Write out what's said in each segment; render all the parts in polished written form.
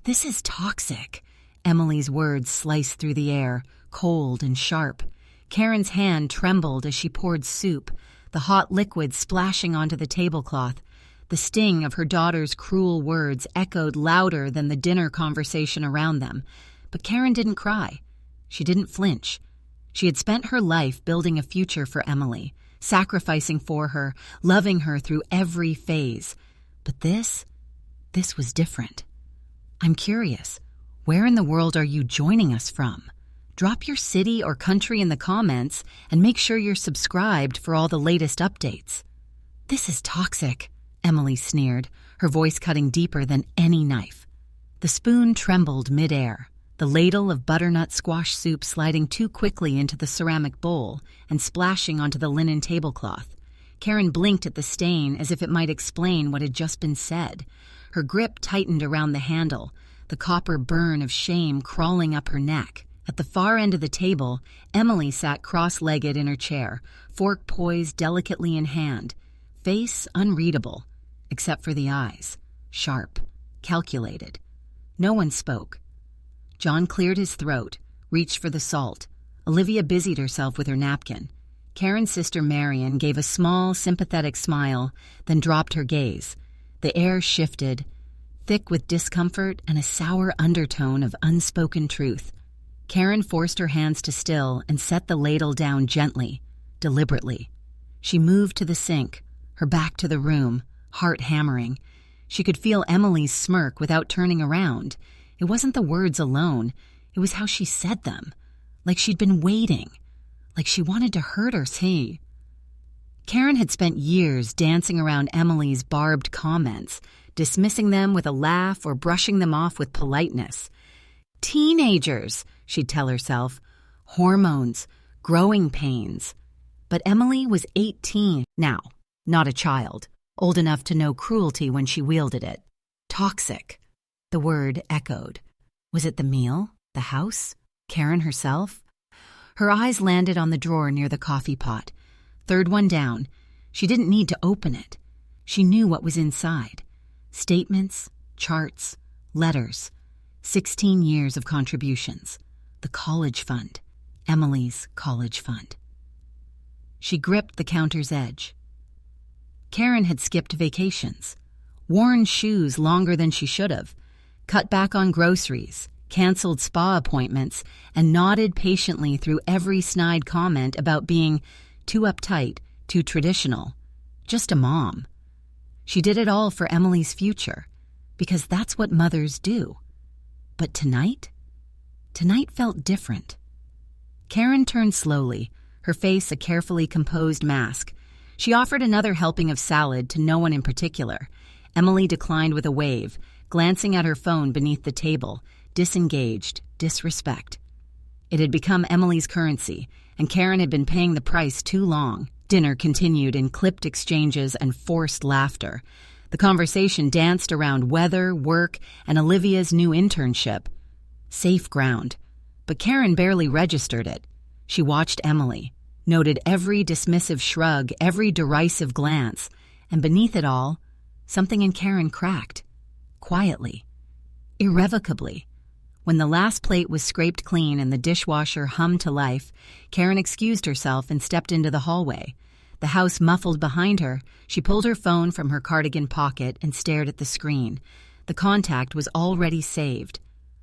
This is toxic. Emily's words sliced through the air, cold and sharp. Karen's hand trembled as she poured soup, the hot liquid splashing onto the tablecloth. The sting of her daughter's cruel words echoed louder than the dinner conversation around them. But Karen didn't cry. She didn't flinch. She had spent her life building a future for Emily, sacrificing for her, loving her through every phase. But this was different. I'm curious, where in the world are you joining us from? Drop your city or country in the comments and make sure you're subscribed for all the latest updates. This is toxic, Emily sneered, her voice cutting deeper than any knife. The spoon trembled midair, the ladle of butternut squash soup sliding too quickly into the ceramic bowl and splashing onto the linen tablecloth. Karen blinked at the stain as if it might explain what had just been said. Her grip tightened around the handle, the copper burn of shame crawling up her neck. At the far end of the table, Emily sat cross-legged in her chair, fork poised delicately in hand, face unreadable, except for the eyes, sharp, calculated. No one spoke. John cleared his throat, reached for the salt. Olivia busied herself with her napkin. Karen's sister Marion gave a small, sympathetic smile, then dropped her gaze. The air shifted, thick with discomfort and a sour undertone of unspoken truth. Karen forced her hands to still and set the ladle down gently, deliberately. She moved to the sink, her back to the room, heart hammering. She could feel Emily's smirk without turning around. It wasn't the words alone, it was how she said them. Like she'd been waiting, like she wanted to hurt her. Karen had spent years dancing around Emily's barbed comments, dismissing them with a laugh or brushing them off with politeness. Teenagers, she'd tell herself. Hormones, growing pains. But Emily was 18 now, not a child, old enough to know cruelty when she wielded it. Toxic. The word echoed. Was it the meal? The house? Karen herself? Her eyes landed on the drawer near the coffee pot. Third one down. She didn't need to open it. She knew what was inside. Statements, charts, letters. 16 years of contributions. The college fund. Emily's college fund. She gripped the counter's edge. Karen had skipped vacations, worn shoes longer than she should have, cut back on groceries, canceled spa appointments, and nodded patiently through every snide comment about being too uptight, too traditional. Just a mom. She did it all for Emily's future, because that's what mothers do. But tonight? Tonight felt different. Karen turned slowly, her face a carefully composed mask. She offered another helping of salad to no one in particular. Emily declined with a wave, glancing at her phone beneath the table, disengaged, disrespect. It had become Emily's currency, and Karen had been paying the price too long. Dinner continued in clipped exchanges and forced laughter. The conversation danced around weather, work, and Olivia's new internship. Safe ground. But Karen barely registered it. She watched Emily, noted every dismissive shrug, every derisive glance, and beneath it all, something in Karen cracked. Quietly. Irrevocably. When the last plate was scraped clean and the dishwasher hummed to life, Karen excused herself and stepped into the hallway. The house muffled behind her, she pulled her phone from her cardigan pocket and stared at the screen. The contact was already saved.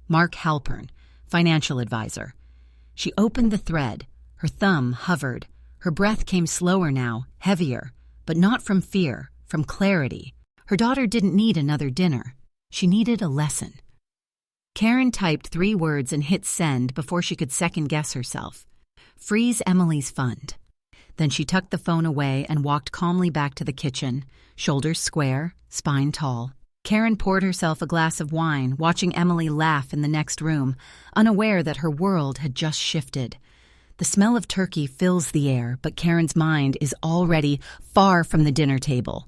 Mark Halpern, financial advisor. She opened the thread. Her thumb hovered. Her breath came slower now, heavier, but not from fear, from clarity. Her daughter didn't need another dinner. She needed a lesson. Karen typed 3 words and hit send before she could second-guess herself. Freeze Emily's fund. Then she tucked the phone away and walked calmly back to the kitchen, shoulders square, spine tall. Karen poured herself a glass of wine, watching Emily laugh in the next room, unaware that her world had just shifted. The smell of turkey fills the air, but Karen's mind is already far from the dinner table.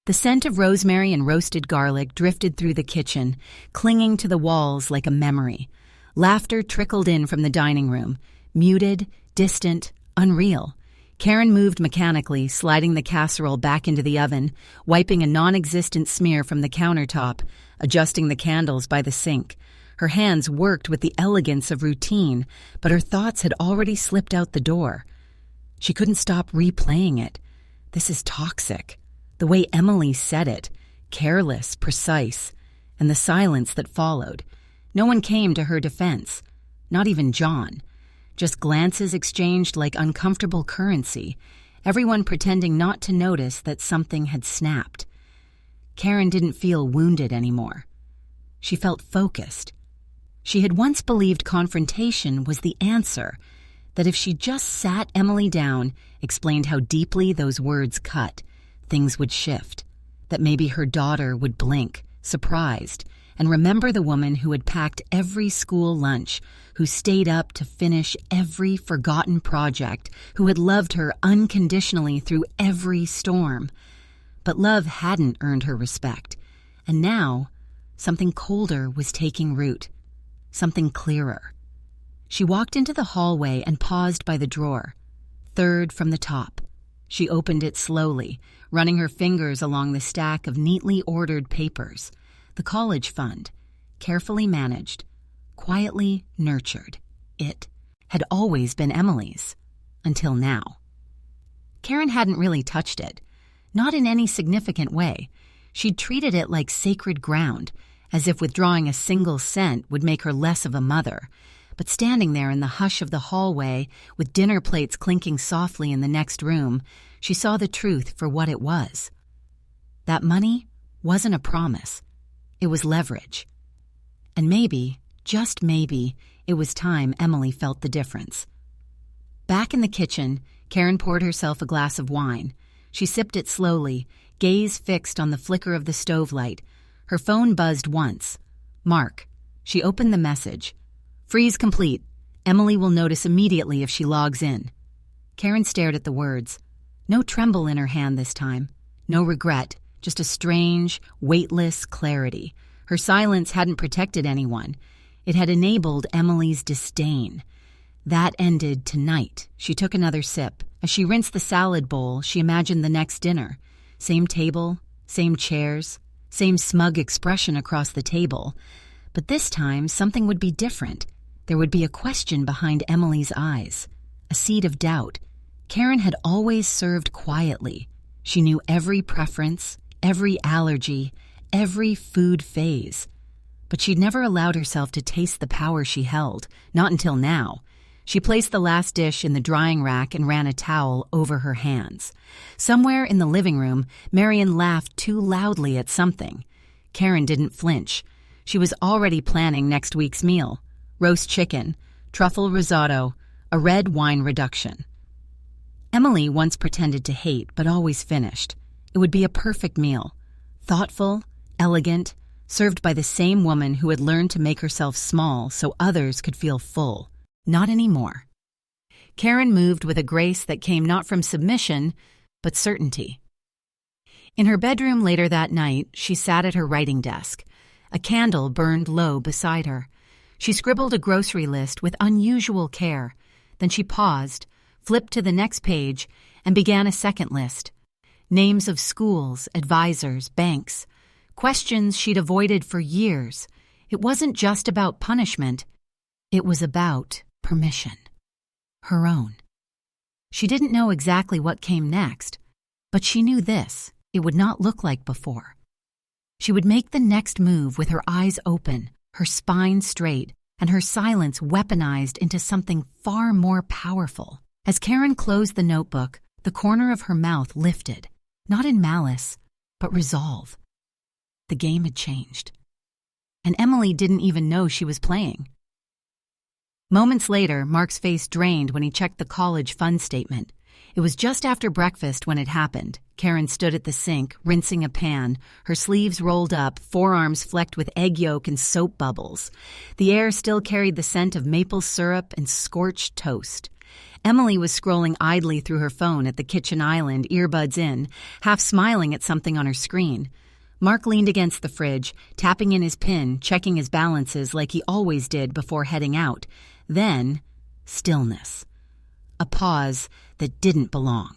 The scent of rosemary and roasted garlic drifted through the kitchen, clinging to the walls like a memory. Laughter trickled in from the dining room, muted, distant, unreal. Karen moved mechanically, sliding the casserole back into the oven, wiping a non-existent smear from the countertop, adjusting the candles by the sink. Her hands worked with the elegance of routine, but her thoughts had already slipped out the door. She couldn't stop replaying it. This is toxic. The way Emily said it, careless, precise, and the silence that followed. No one came to her defense, not even John. Just glances exchanged like uncomfortable currency, everyone pretending not to notice that something had snapped. Karen didn't feel wounded anymore. She felt focused. She had once believed confrontation was the answer, that if she just sat Emily down, explained how deeply those words cut, things would shift, that maybe her daughter would blink, surprised, and remember the woman who had packed every school lunch, who stayed up to finish every forgotten project, who had loved her unconditionally through every storm. But love hadn't earned her respect, and now something colder was taking root, something clearer. She walked into the hallway and paused by the drawer, third from the top. She opened it slowly, running her fingers along the stack of neatly ordered papers. The college fund, carefully managed, quietly nurtured. It had always been Emily's, until now. Karen hadn't really touched it, not in any significant way. She'd treated it like sacred ground, as if withdrawing a single cent would make her less of a mother. But standing there in the hush of the hallway, with dinner plates clinking softly in the next room, she saw the truth for what it was. That money wasn't a promise. It was leverage. And maybe, just maybe, it was time Emily felt the difference. Back in the kitchen, Karen poured herself a glass of wine. She sipped it slowly, gaze fixed on the flicker of the stove light. Her phone buzzed once. Mark. She opened the message. Freeze complete. Emily will notice immediately if she logs in. Karen stared at the words. No tremble in her hand this time. No regret. Just a strange, weightless clarity. Her silence hadn't protected anyone. It had enabled Emily's disdain. That ended tonight. She took another sip. As she rinsed the salad bowl, she imagined the next dinner. Same table, same chairs, same smug expression across the table. But this time, something would be different. There would be a question behind Emily's eyes, a seed of doubt. Karen had always served quietly. She knew every preference, every allergy, every food phase. But she'd never allowed herself to taste the power she held, not until now. She placed the last dish in the drying rack and ran a towel over her hands. Somewhere in the living room, Marion laughed too loudly at something. Karen didn't flinch. She was already planning next week's meal. Roast chicken, truffle risotto, a red wine reduction. Emily once pretended to hate, but always finished. It would be a perfect meal. Thoughtful, elegant, served by the same woman who had learned to make herself small so others could feel full. Not anymore. Karen moved with a grace that came not from submission, but certainty. In her bedroom later that night, she sat at her writing desk. A candle burned low beside her. She scribbled a grocery list with unusual care. Then she paused, flipped to the next page, and began a second list. Names of schools, advisors, banks. Questions she'd avoided for years. It wasn't just about punishment. It was about permission. Her own. She didn't know exactly what came next, but she knew this. It would not look like before. She would make the next move with her eyes open, her spine straight, and her silence weaponized into something far more powerful. As Karen closed the notebook, the corner of her mouth lifted, not in malice, but resolve. The game had changed. And Emily didn't even know she was playing. Moments later, Mark's face drained when he checked the college fund statement. It was just after breakfast when it happened. Karen stood at the sink, rinsing a pan, her sleeves rolled up, forearms flecked with egg yolk and soap bubbles. The air still carried the scent of maple syrup and scorched toast. Emily was scrolling idly through her phone at the kitchen island, earbuds in, half smiling at something on her screen. Mark leaned against the fridge, tapping in his PIN, checking his balances like he always did before heading out. Then, stillness. a pause that didn't belong.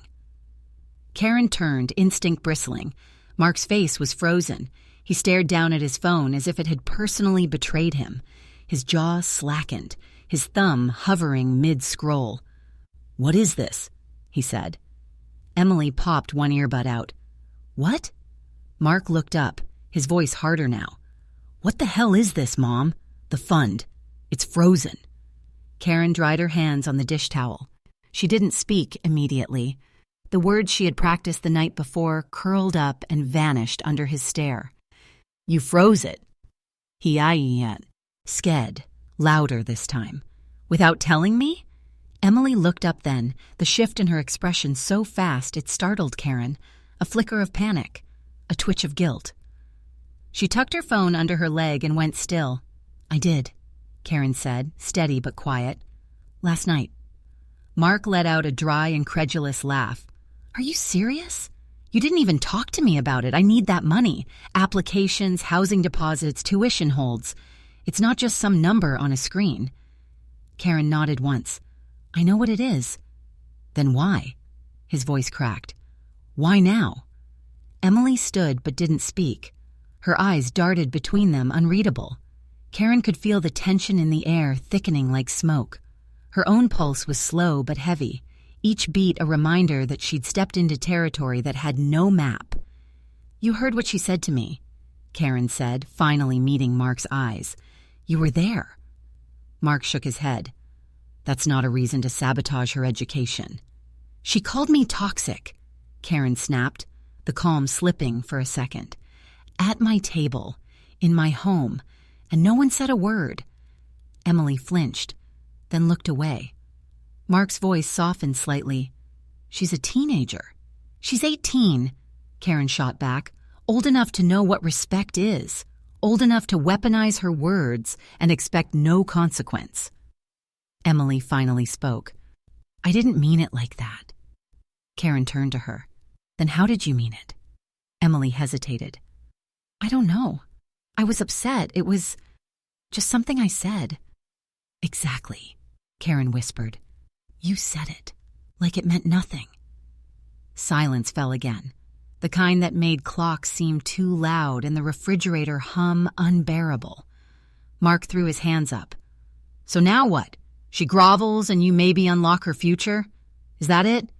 Karen turned, instinct bristling. Mark's face was frozen. He stared down at his phone as if it had personally betrayed him. His jaw slackened, his thumb hovering mid-scroll. "What is this?" he said. Emily popped one earbud out. "What?" Mark looked up, his voice harder now. "What the hell is this, Mom?" "The fund. It's frozen." Karen dried her hands on the dish towel. She didn't speak immediately. The words she had practiced the night before curled up and vanished under his stare. "You froze it." He yet, sked, louder this time. "Without telling me?" Emily looked up then, the shift in her expression so fast it startled Karen, a flicker of panic, a twitch of guilt. She tucked her phone under her leg and went still. "I did," Karen said, steady but quiet. "Last night." Mark let out a dry, incredulous laugh. "Are you serious? You didn't even talk to me about it. I need that money. Applications, housing deposits, tuition holds. It's not just some number on a screen." Karen nodded once. "I know what it is." "Then why?" His voice cracked. "Why now?" Emily stood but didn't speak. Her eyes darted between them, unreadable. Karen could feel the tension in the air thickening like smoke. Her own pulse was slow but heavy, each beat a reminder that she'd stepped into territory that had no map. "You heard what she said to me," Karen said, finally meeting Mark's eyes. "You were there." Mark shook his head. "That's not a reason to sabotage her education." "She called me toxic," Karen snapped, the calm slipping for a second. "At my table, in my home, and no one said a word." Emily flinched, then looked away. Mark's voice softened slightly. "She's a teenager." "She's 18, Karen shot back, "old enough to know what respect is, old enough to weaponize her words and expect no consequence." Emily finally spoke. "I didn't mean it like that." Karen turned to her. "Then how did you mean it?" Emily hesitated. "I don't know. I was upset. It was just something I said." "Exactly," Karen whispered. "You said it, like it meant nothing." Silence fell again, the kind that made clocks seem too loud and the refrigerator hum unbearable. Mark threw his hands up. "So now what? She grovels and you maybe unlock her future? Is that it?"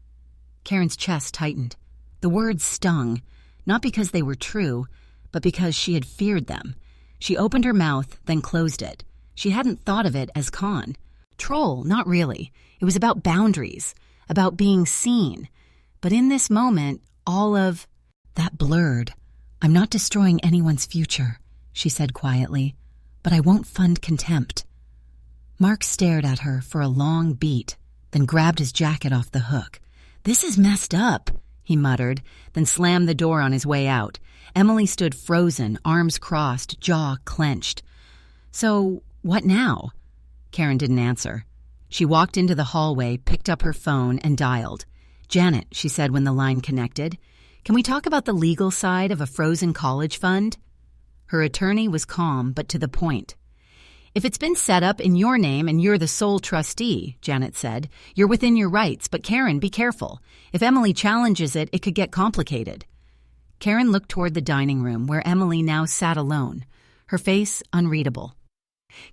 Karen's chest tightened. The words stung, not because they were true, but because she had feared them. She opened her mouth, then closed it. She hadn't thought of it as con. Troll, not really. It was about boundaries, about being seen. But in this moment, all of that blurred. "I'm not destroying anyone's future," she said quietly, "but I won't fund contempt." Mark stared at her for a long beat, then grabbed his jacket off the hook. "This is messed up," he muttered, then slammed the door on his way out. Emily stood frozen, arms crossed, jaw clenched. "So, what now?" Karen didn't answer. She walked into the hallway, picked up her phone, and dialed. "Janet," she said when the line connected, "can we talk about the legal side of a frozen college fund?" Her attorney was calm, but to the point. "If it's been set up in your name and you're the sole trustee," Janet said, "you're within your rights, but Karen, be careful. If Emily challenges it, it could get complicated." Karen looked toward the dining room, where Emily now sat alone, her face unreadable.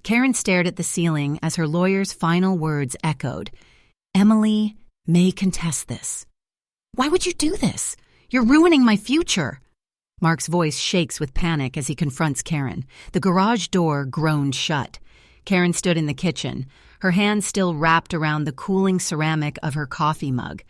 Karen stared at the ceiling as her lawyer's final words echoed. "Emily may contest this." "Why would you do this? You're ruining my future." Mark's voice shakes with panic as he confronts Karen. The garage door groaned shut. Karen stood in the kitchen, her hands still wrapped around the cooling ceramic of her coffee mug.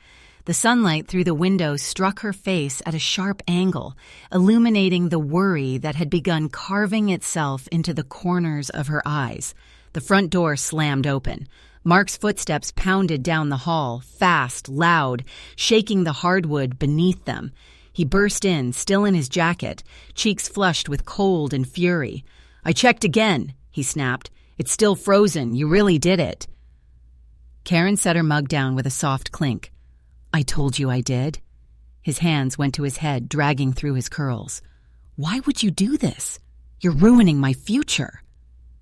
The sunlight through the window struck her face at a sharp angle, illuminating the worry that had begun carving itself into the corners of her eyes. The front door slammed open. Mark's footsteps pounded down the hall, fast, loud, shaking the hardwood beneath them. He burst in, still in his jacket, cheeks flushed with cold and fury. "I checked again," he snapped. "It's still frozen. You really did it." Karen set her mug down with a soft clink. "I told you I did." His hands went to his head, dragging through his curls. "Why would you do this? You're ruining my future."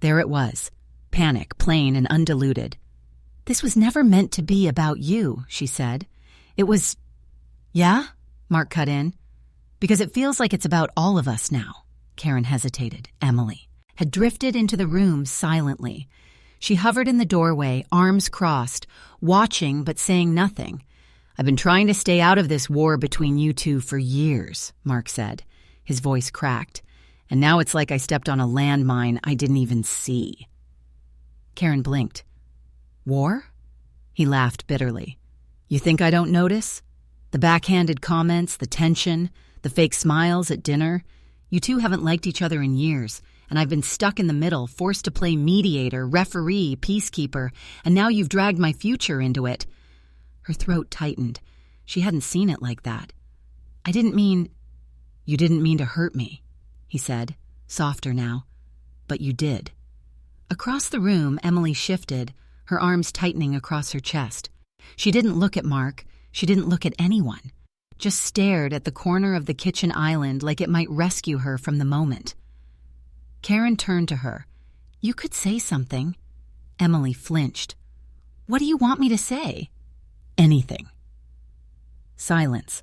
There it was, panic, plain and undiluted. "This was never meant to be about you," she said. "It was—" "Yeah?" Mark cut in. "Because it feels like it's about all of us now." Karen hesitated. Emily had drifted into the room silently. She hovered in the doorway, arms crossed, watching but saying nothing. "I've been trying to stay out of this war between you two for years," Mark said. His voice cracked. "And now it's like I stepped on a landmine I didn't even see." Karen blinked. "War?" He laughed bitterly. "You think I don't notice? The backhanded comments, the tension, the fake smiles at dinner. You two haven't liked each other in years, and I've been stuck in the middle, forced to play mediator, referee, peacekeeper, and now you've dragged my future into it." Her throat tightened. She hadn't seen it like that. "I didn't mean—" "You didn't mean to hurt me," he said, softer now. "But you did." Across the room, Emily shifted, her arms tightening across her chest. She didn't look at Mark. She didn't look at anyone. Just stared at the corner of the kitchen island like it might rescue her from the moment. Karen turned to her. "You could say something." Emily flinched. "What do you want me to say?" "Anything." Silence.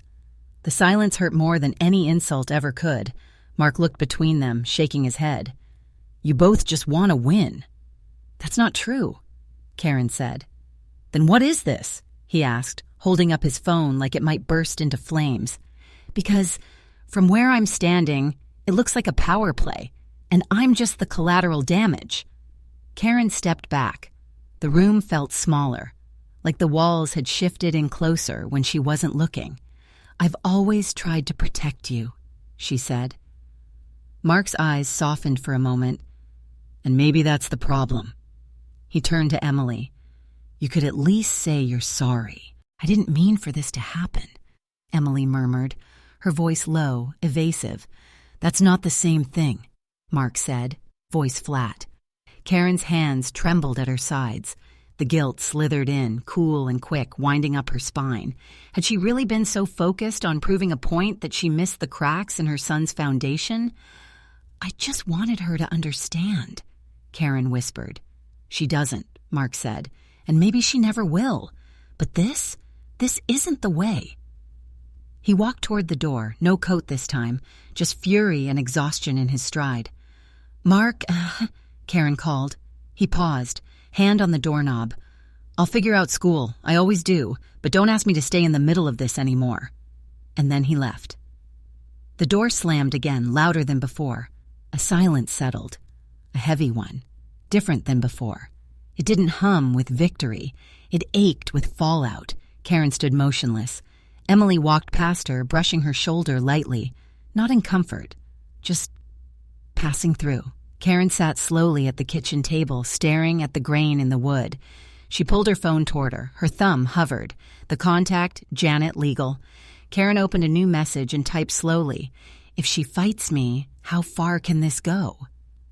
The silence hurt more than any insult ever could. Mark looked between them, shaking his head. "You both just want to win." "That's not true," Karen said. "Then what is this?" he asked, holding up his phone like it might burst into flames. "Because from where I'm standing, it looks like a power play, and I'm just the collateral damage." Karen stepped back. The room felt smaller, like the walls had shifted in closer when she wasn't looking. "I've always tried to protect you," she said. Mark's eyes softened for a moment. "And maybe that's the problem." He turned to Emily. "You could at least say you're sorry." "I didn't mean for this to happen," Emily murmured, her voice low, evasive. "That's not the same thing," Mark said, voice flat. Karen's hands trembled at her sides. The guilt slithered in, cool and quick, winding up her spine. Had she really been so focused on proving a point that she missed the cracks in her son's foundation? "I just wanted her to understand," Karen whispered. "She doesn't," Mark said, "and maybe she never will. But this isn't the way." He walked toward the door, no coat this time, just fury and exhaustion in his stride. "Mark," Karen called. He paused, hand on the doorknob. "I'll figure out school. I always do, but don't ask me to stay in the middle of this anymore." And then he left. The door slammed again, louder than before. A silence settled, a heavy one, different than before. It didn't hum with victory. It ached with fallout. Karen stood motionless. Emily walked past her, brushing her shoulder lightly, not in comfort, just passing through. Karen sat slowly at the kitchen table, staring at the grain in the wood. She pulled her phone toward her. Her thumb hovered. The contact, Janet Legal. Karen opened a new message and typed slowly. "If she fights me, how far can this go?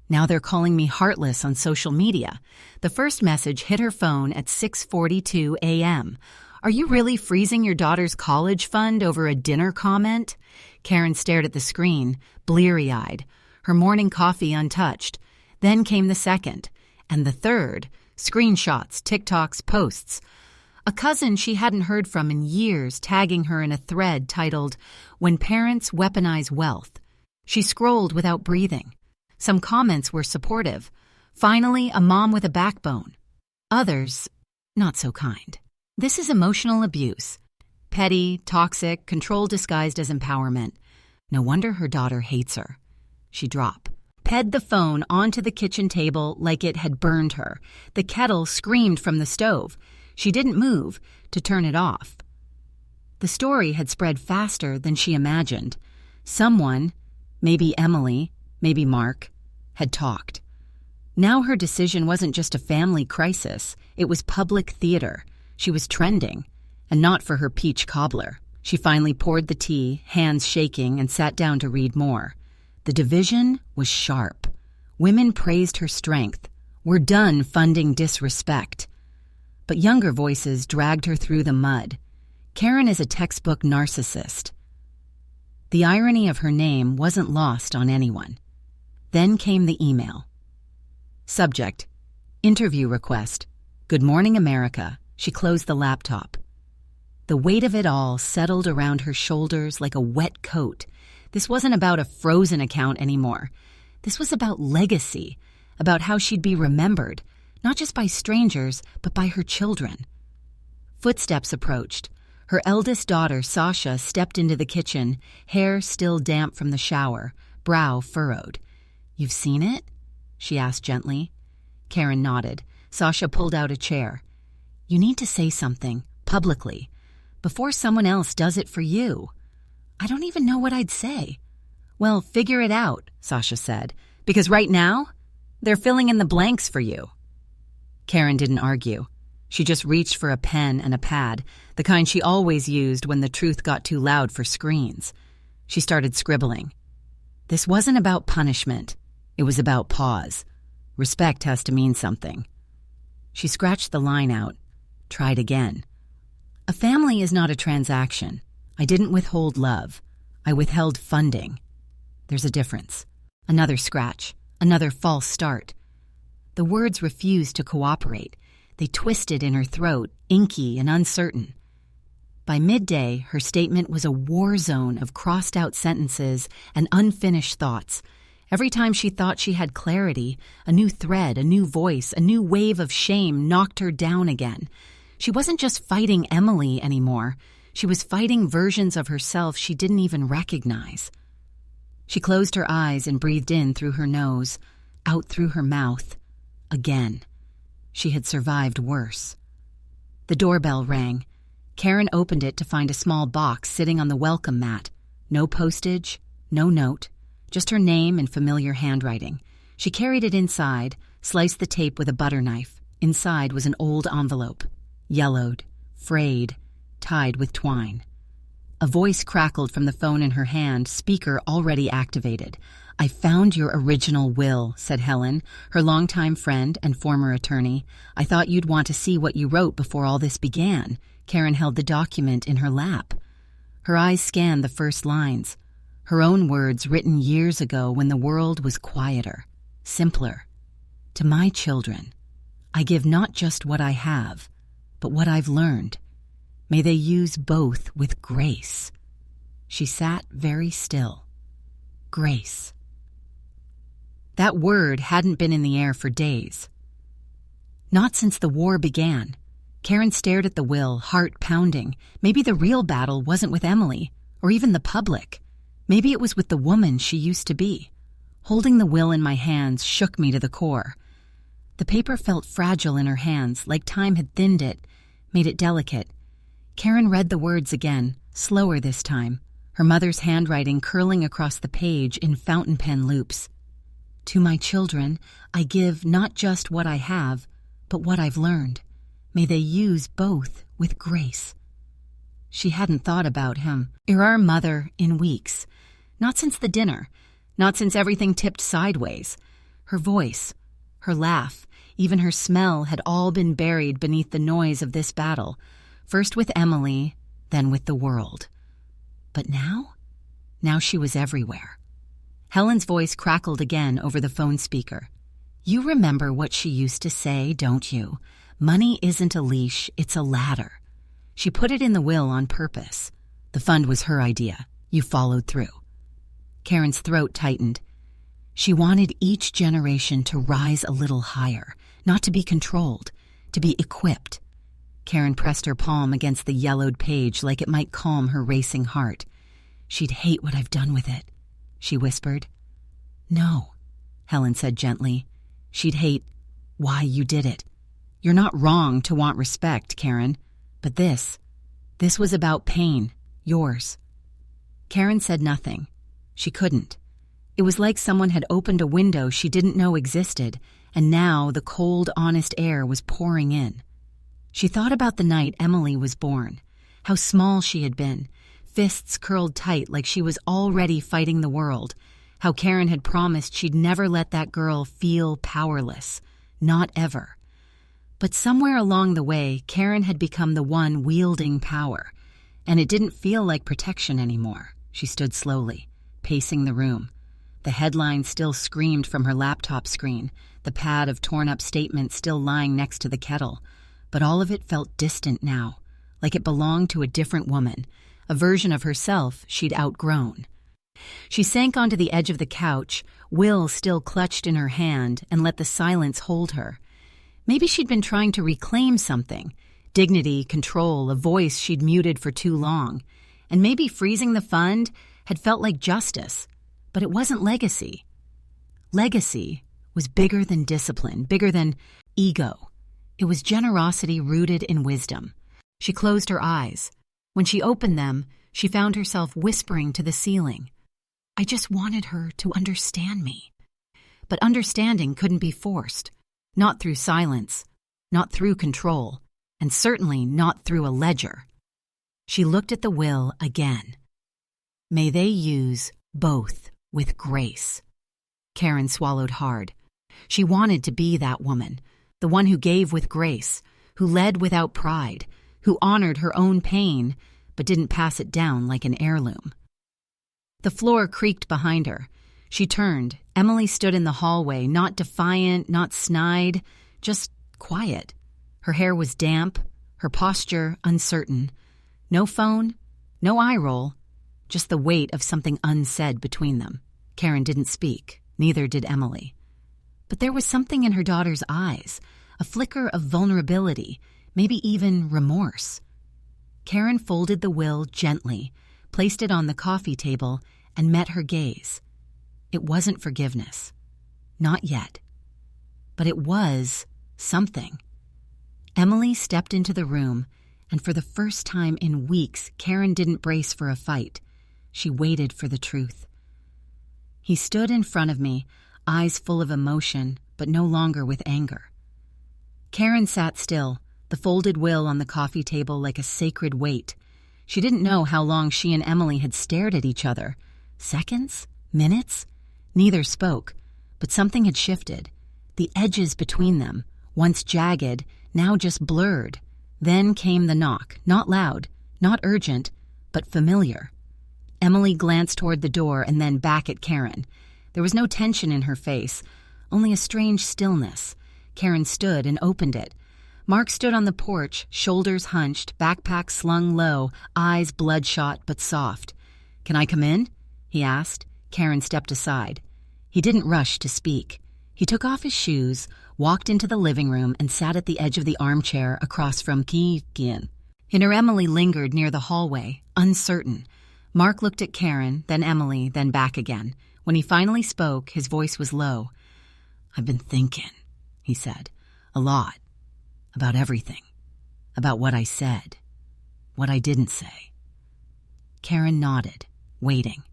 Now they're calling me heartless on social media." The first message hit her phone at 6:42 a.m. "Are you really freezing your daughter's college fund over a dinner comment?" Karen stared at the screen, bleary-eyed, her morning coffee untouched. Then came the second, and the third, screenshots, TikToks, posts. A cousin she hadn't heard from in years tagging her in a thread titled, "When Parents Weaponize Wealth." She scrolled without breathing. Some comments were supportive. Finally, a mom with a backbone. Others, not so kind. This is emotional abuse. Petty, toxic, control disguised as empowerment. No wonder her daughter hates her. She dropped. Ped the phone onto the kitchen table like it had burned her. The kettle screamed from the stove. She didn't move to turn it off. The story had spread faster than she imagined. Someone, maybe Emily, maybe Mark, had talked. Now her decision wasn't just a family crisis. It was public theater. She was trending, and not for her peach cobbler. She finally poured the tea, hands shaking, and sat down to read more. The division was sharp. Women praised her strength. "We're done funding disrespect." But younger voices dragged her through the mud. Karen is a textbook narcissist. The irony of her name wasn't lost on anyone. Then came the email. Subject: Interview request. Good Morning America. She closed the laptop. The weight of it all settled around her shoulders like a wet coat. This wasn't about a frozen account anymore. This was about legacy, about how she'd be remembered, not just by strangers, but by her children. Footsteps approached. Her eldest daughter, Sasha, stepped into the kitchen, hair still damp from the shower, brow furrowed. "You've seen it?" she asked gently. Karen nodded. Sasha pulled out a chair. "You need to say something, publicly, before someone else does it for you." "I don't even know what I'd say." "Well, figure it out," Sasha said, "because right now, they're filling in the blanks for you." Karen didn't argue. She just reached for a pen and a pad, the kind she always used when the truth got too loud for screens. She started scribbling. This wasn't about punishment. It was about pause. Respect has to mean something. She scratched the line out, tried again. "A family is not a transaction. I didn't withhold love. I withheld funding. There's a difference." Another scratch, another false start. The words refused to cooperate. They twisted in her throat, inky and uncertain. By midday, her statement was a war zone of crossed-out sentences and unfinished thoughts. Every time she thought she had clarity, a new thread, a new voice, a new wave of shame knocked her down again. She wasn't just fighting Emily anymore. She was fighting versions of herself she didn't even recognize. She closed her eyes and breathed in through her nose, out through her mouth. Again. She had survived worse. The doorbell rang. Karen opened it to find a small box sitting on the welcome mat. No postage, no note, just her name and familiar handwriting. She carried it inside, sliced the tape with a butter knife. Inside was an old envelope, yellowed, frayed, tied with twine. A voice crackled from the phone in her hand, speaker already activated. "I found your original will," said Helen, her longtime friend and former attorney. "I thought you'd want to see what you wrote before all this began." Karen held the document in her lap. Her eyes scanned the first lines. Her own words written years ago when the world was quieter, simpler. "To my children, I give not just what I have, but what I've learned. May they use both with grace." She sat very still. Grace. That word hadn't been in the air for days. Not since the war began. Karen stared at the will, heart pounding. Maybe the real battle wasn't with Emily, or even the public. Maybe it was with the woman she used to be. Holding the will in my hands shook me to the core. The paper felt fragile in her hands, like time had thinned it, made it delicate. Karen read the words again, slower this time, her mother's handwriting curling across the page in fountain pen loops. "To my children, I give not just what I have, but what I've learned. May they use both with grace." She hadn't thought about him, or our mother, in weeks. Not since the dinner, not since everything tipped sideways. Her voice, her laugh, even her smell had all been buried beneath the noise of this battle, first with Emily, then with the world. But now? Now she was everywhere. Helen's voice crackled again over the phone speaker. "You remember what she used to say, don't you? Money isn't a leash, it's a ladder." She put it in the will on purpose. The fund was her idea. You followed through. Karen's throat tightened. She wanted each generation to rise a little higher, not to be controlled, to be equipped. Karen pressed her palm against the yellowed page like it might calm her racing heart. "She'd hate what I've done with it," she whispered. "No," Helen said gently. "She'd hate why you did it. You're not wrong to want respect, Karen, but this was about pain, yours." Karen said nothing. She couldn't. It was like someone had opened a window she didn't know existed, and now the cold, honest air was pouring in. She thought about the night Emily was born, how small she had been, fists curled tight like she was already fighting the world, how Karen had promised she'd never let that girl feel powerless, not ever. But somewhere along the way, Karen had become the one wielding power, and it didn't feel like protection anymore. She stood slowly, pacing the room. The headline still screamed from her laptop screen, the pad of torn-up statements still lying next to the kettle. But all of it felt distant now, like it belonged to a different woman, a version of herself she'd outgrown. She sank onto the edge of the couch, Will still clutched in her hand, and let the silence hold her. Maybe she'd been trying to reclaim something, dignity, control, a voice she'd muted for too long. And maybe freezing the fund had felt like justice, but it wasn't legacy. Legacy was bigger than discipline, bigger than ego. It was generosity rooted in wisdom. She closed her eyes. When she opened them, she found herself whispering to the ceiling. I just wanted her to understand me. But understanding couldn't be forced. Not through silence, not through control, and certainly not through a ledger. She looked at the will again. May they use both with grace. Karen swallowed hard. She wanted to be that woman, the one who gave with grace, who led without pride, who honored her own pain, but didn't pass it down like an heirloom. The floor creaked behind her. She turned. Emily stood in the hallway, not defiant, not snide, just quiet. Her hair was damp, her posture uncertain. No phone, no eye roll, just the weight of something unsaid between them. Karen didn't speak, neither did Emily. But there was something in her daughter's eyes, a flicker of vulnerability, maybe even remorse. Karen folded the will gently, placed it on the coffee table, and met her gaze. It wasn't forgiveness. Not yet. But it was something. Emily stepped into the room, and for the first time in weeks, Karen didn't brace for a fight. She waited for the truth. He stood in front of me, eyes full of emotion, but no longer with anger. Karen sat still, the folded will on the coffee table like a sacred weight. She didn't know how long she and Emily had stared at each other. Seconds? Minutes? Neither spoke, but something had shifted. The edges between them, once jagged, now just blurred. Then came the knock, not loud, not urgent, but familiar. Emily glanced toward the door and then back at Karen. There was no tension in her face, only a strange stillness. Karen stood and opened it. Mark stood on the porch, shoulders hunched, backpack slung low, eyes bloodshot but soft. "Can I come in?" he asked. Karen stepped aside. He didn't rush to speak. He took off his shoes, walked into the living room, and sat at the edge of the armchair across from Kian. Emily lingered near the hallway, uncertain. Mark looked at Karen, then Emily, then back again. When he finally spoke, his voice was low. "I've been thinking," he said, "a lot. About everything. About what I said. What I didn't say." Karen nodded, waiting.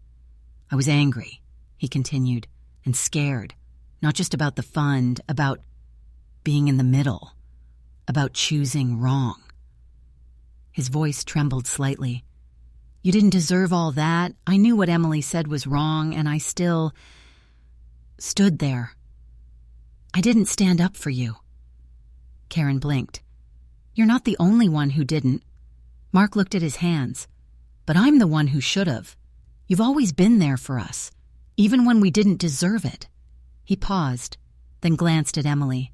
"I was angry," he continued, "and scared. Not just about the fund, about being in the middle. About choosing wrong." His voice trembled slightly. "You didn't deserve all that. I knew what Emily said was wrong, and I still stood there. I didn't stand up for you." Karen blinked. "You're not the only one who didn't." Mark looked at his hands. "But I'm the one who should have. You've always been there for us, even when we didn't deserve it." He paused, then glanced at Emily.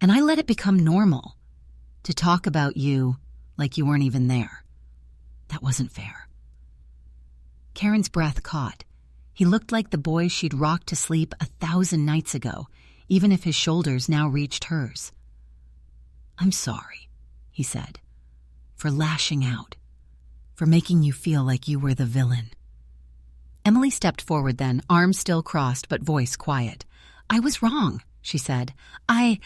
"And I let it become normal. To talk about you like you weren't even there. That wasn't fair." Karen's breath caught. He looked like the boy she'd rocked to sleep 1,000 nights ago, even if his shoulders now reached hers. "I'm sorry," he said, "for lashing out, for making you feel like you were the villain." Emily stepped forward then, arms still crossed but voice quiet. "I was wrong," she said. I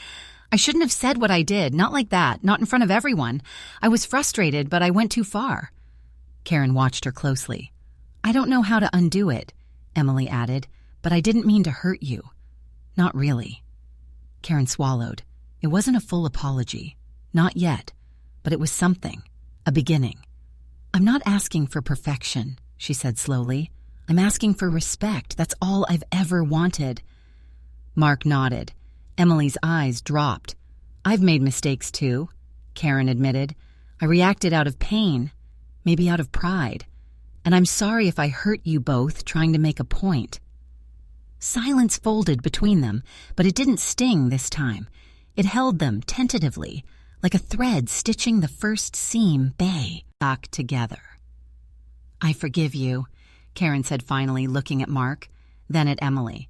shouldn't have said what I did, not like that, not in front of everyone. I was frustrated, but I went too far." Karen watched her closely. "I don't know how to undo it," Emily added, "but I didn't mean to hurt you. Not really." Karen swallowed. It wasn't a full apology. Not yet. But it was something. A beginning. "I'm not asking for perfection," she said slowly. "I'm asking for respect. That's all I've ever wanted." Mark nodded. Emily's eyes dropped. "I've made mistakes too," Karen admitted. "I reacted out of pain, maybe out of pride. And I'm sorry if I hurt you both trying to make a point." Silence folded between them, but it didn't sting this time. It held them tentatively, like a thread stitching the first seam back together. "I forgive you," Karen said finally, looking at Mark, then at Emily.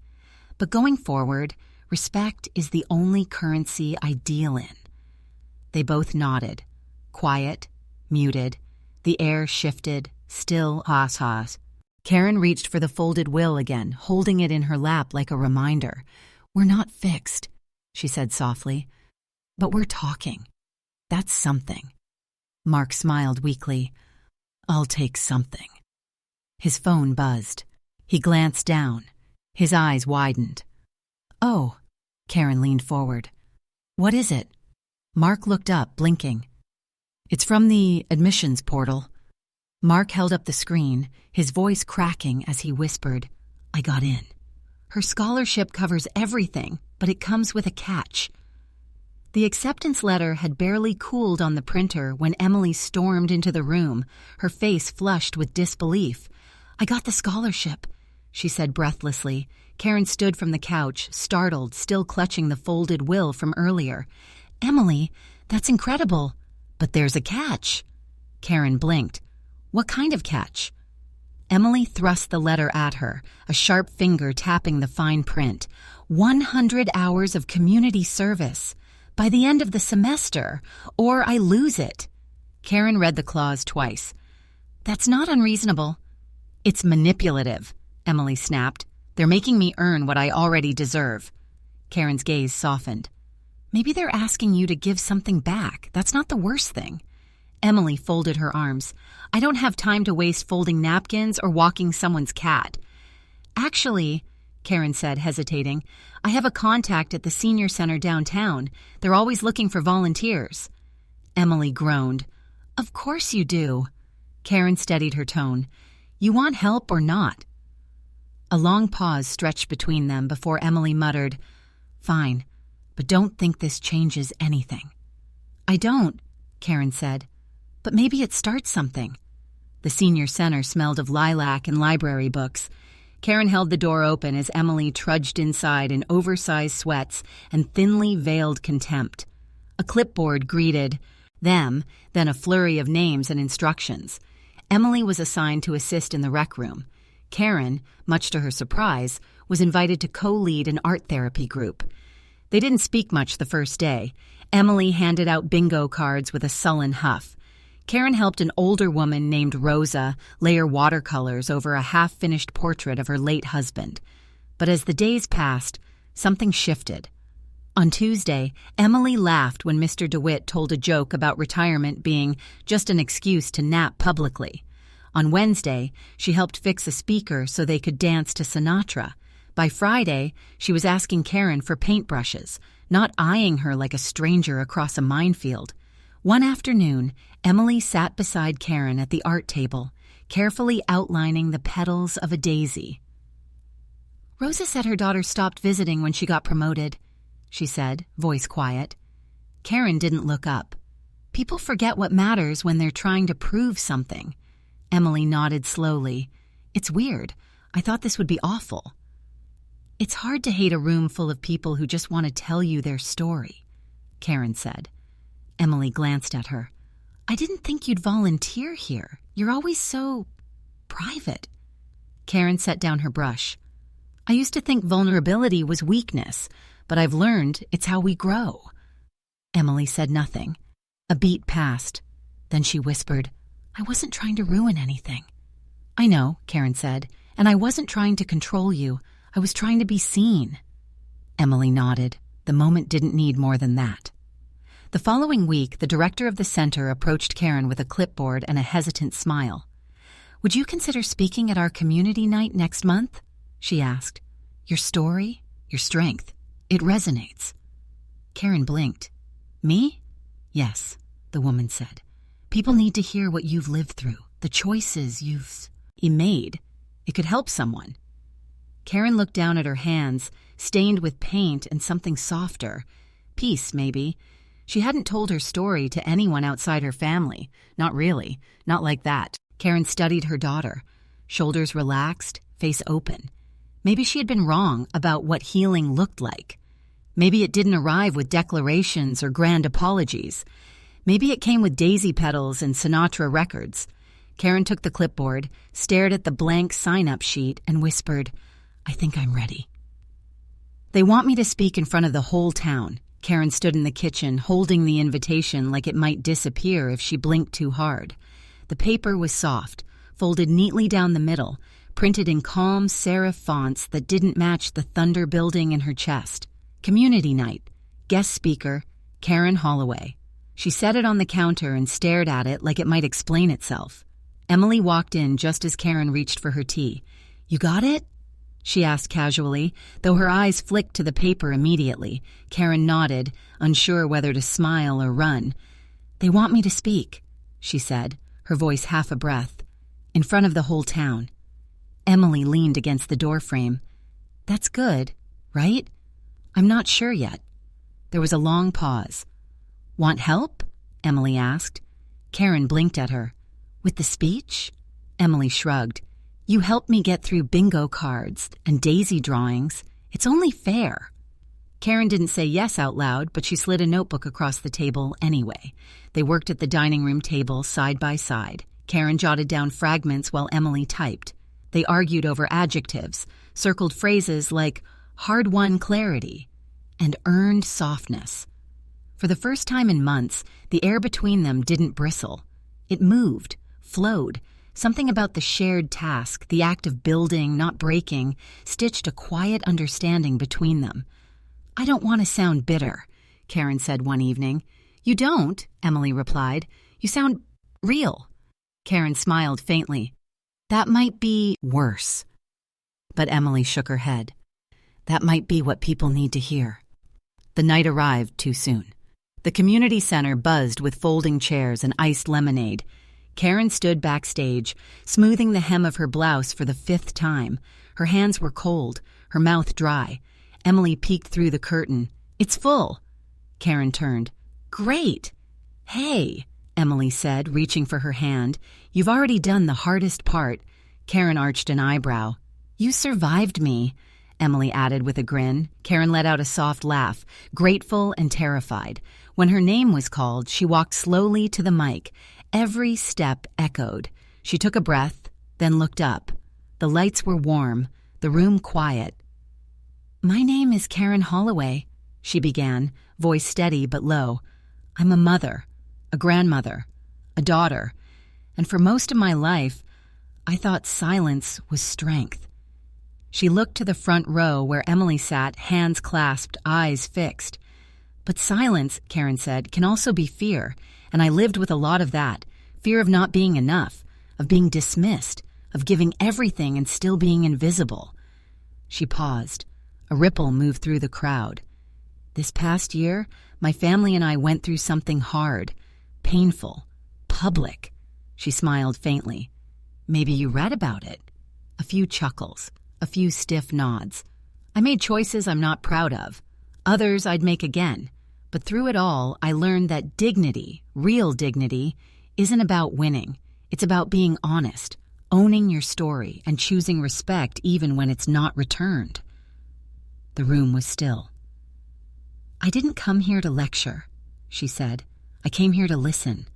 "But going forward, respect is the only currency I deal in." They both nodded. Quiet, muted. The air shifted, still haas. Karen reached for the folded will again, holding it in her lap like a reminder. "We're not fixed," she said softly, "but we're talking. That's something." Mark smiled weakly. "I'll take something." His phone buzzed. He glanced down. His eyes widened. "Oh," Karen leaned forward. "What is it?" Mark looked up, blinking. "It's from the admissions portal." Mark held up the screen, his voice cracking as he whispered, "I got in. Her scholarship covers everything, but it comes with a catch." The acceptance letter had barely cooled on the printer when Emily stormed into the room, her face flushed with disbelief. "I got the scholarship," she said breathlessly. Karen stood from the couch, startled, still clutching the folded will from earlier. "Emily, that's incredible. But there's a catch." Karen blinked. "What kind of catch?" Emily thrust the letter at her, a sharp finger tapping the fine print. 100 hours of community service. By the end of the semester, or I lose it. Karen read the clause twice. "That's not unreasonable." "It's manipulative," Emily snapped. "They're making me earn what I already deserve." Karen's gaze softened. "Maybe they're asking you to give something back. That's not the worst thing." Emily folded her arms. "I don't have time to waste folding napkins or walking someone's cat." "Actually," Karen said, hesitating, "I have a contact at the senior center downtown. They're always looking for volunteers." Emily groaned. "Of course you do." Karen steadied her tone. "You want help or not?" A long pause stretched between them before Emily muttered, "Fine, but don't think this changes anything." "I don't," Karen said. "But maybe it starts something." The senior center smelled of lilac and library books. Karen held the door open as Emily trudged inside in oversized sweats and thinly veiled contempt. A clipboard greeted them, then a flurry of names and instructions. Emily was assigned to assist in the rec room. Karen, much to her surprise, was invited to co-lead an art therapy group. They didn't speak much the first day. Emily handed out bingo cards with a sullen huff. Karen helped an older woman named Rosa layer watercolors over a half-finished portrait of her late husband. But as the days passed, something shifted. On Tuesday, Emily laughed when Mr. DeWitt told a joke about retirement being just an excuse to nap publicly. On Wednesday, she helped fix a speaker so they could dance to Sinatra. By Friday, she was asking Karen for paintbrushes, not eyeing her like a stranger across a minefield. One afternoon, Emily sat beside Karen at the art table, carefully outlining the petals of a daisy. "Rosa said her daughter stopped visiting when she got promoted," she said, voice quiet. Karen didn't look up. "People forget what matters when they're trying to prove something." Emily nodded slowly. "It's weird. I thought this would be awful." "It's hard to hate a room full of people who just want to tell you their story," Karen said. Emily glanced at her. "I didn't think you'd volunteer here. You're always so private." Karen set down her brush. "I used to think vulnerability was weakness, but I've learned it's how we grow." Emily said nothing. A beat passed. Then she whispered, "I wasn't trying to ruin anything." "I know," Karen said, "and I wasn't trying to control you. I was trying to be seen." Emily nodded. The moment didn't need more than that. The following week, the director of the center approached Karen with a clipboard and a hesitant smile. "Would you consider speaking at our community night next month?" she asked. "Your story, your strength, it resonates." Karen blinked. "Me?" "Yes," the woman said. "People need to hear what you've lived through, the choices you've made. It could help someone." Karen looked down at her hands, stained with paint and something softer. Peace, maybe. She hadn't told her story to anyone outside her family. Not really. Not like that. Karen studied her daughter. Shoulders relaxed, face open. Maybe she had been wrong about what healing looked like. Maybe it didn't arrive with declarations or grand apologies. Maybe it came with daisy petals and Sinatra records. Karen took the clipboard, stared at the blank sign-up sheet, and whispered, "I think I'm ready." "They want me to speak in front of the whole town." Karen stood in the kitchen, holding the invitation like it might disappear if she blinked too hard. The paper was soft, folded neatly down the middle, printed in calm serif fonts that didn't match the thunder building in her chest. Community night. Guest speaker, Karen Holloway. She set it on the counter and stared at it like it might explain itself. Emily walked in just as Karen reached for her tea. "You got it?" she asked casually, though her eyes flicked to the paper immediately. Karen nodded, unsure whether to smile or run. "They want me to speak," she said, her voice half a breath, "in front of the whole town." Emily leaned against the doorframe. "That's good, right? I'm not sure yet." There was a long pause. "Want help?" Emily asked. Karen blinked at her. "With the speech?" Emily shrugged. "You helped me get through bingo cards and daisy drawings. It's only fair." Karen didn't say yes out loud, but she slid a notebook across the table anyway. They worked at the dining room table side by side. Karen jotted down fragments while Emily typed. They argued over adjectives, circled phrases like hard-won clarity and earned softness. For the first time in months, the air between them didn't bristle. It moved, flowed. Something about the shared task, the act of building, not breaking, stitched a quiet understanding between them. "I don't want to sound bitter," Karen said one evening. "You don't," Emily replied. "You sound real." Karen smiled faintly. "That might be worse." But Emily shook her head. "That might be what people need to hear." The night arrived too soon. The community center buzzed with folding chairs and iced lemonade. Karen stood backstage, smoothing the hem of her blouse for the 5th time. Her hands were cold, her mouth dry. Emily peeked through the curtain. "It's full." Karen turned. "Great." "Hey," Emily said, reaching for her hand. "You've already done the hardest part." Karen arched an eyebrow. "You survived me," Emily added with a grin. Karen let out a soft laugh, grateful and terrified. When her name was called, she walked slowly to the mic. Every step echoed. She took a breath, then looked up. The lights were warm, the room quiet. "My name is Karen Holloway," she began, voice steady but low. "I'm a mother, a grandmother, a daughter, and for most of my life, I thought silence was strength." She looked to the front row where Emily sat, hands clasped, eyes fixed. "But silence," Karen said, "can also be fear, and I lived with a lot of that. Fear of not being enough, of being dismissed, of giving everything and still being invisible." She paused. A ripple moved through the crowd. "This past year, my family and I went through something hard, painful, public." She smiled faintly. "Maybe you read about it." A few chuckles, a few stiff nods. "I made choices I'm not proud of. Others I'd make again. But through it all, I learned that dignity, real dignity, isn't about winning. It's about being honest, owning your story, and choosing respect even when it's not returned." The room was still. "I didn't come here to lecture," she said. "I came here to listen,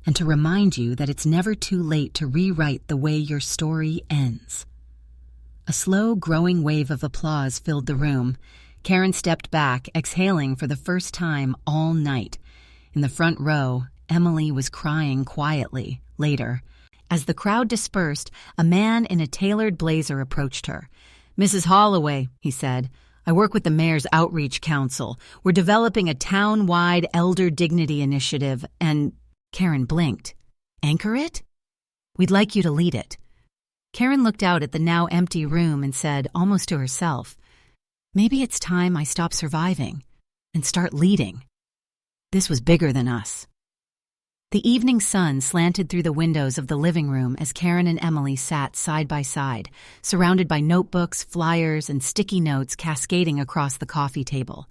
and to remind you that it's never too late to rewrite the way your story ends." A slow, growing wave of applause filled the room. Karen stepped back, exhaling for the first time all night. In the front row, Emily was crying quietly. Later, as the crowd dispersed, a man in a tailored blazer approached her. "Mrs. Holloway," he said, "I work with the Mayor's Outreach Council. We're developing a town-wide elder dignity initiative, and—" Karen blinked. "Anchor it? We'd like you to lead it." Karen looked out at the now empty room and said, almost to herself, "Maybe it's time I stop surviving and start leading." This was bigger than us. The evening sun slanted through the windows of the living room as Karen and Emily sat side by side, surrounded by notebooks, flyers, and sticky notes cascading across the coffee table.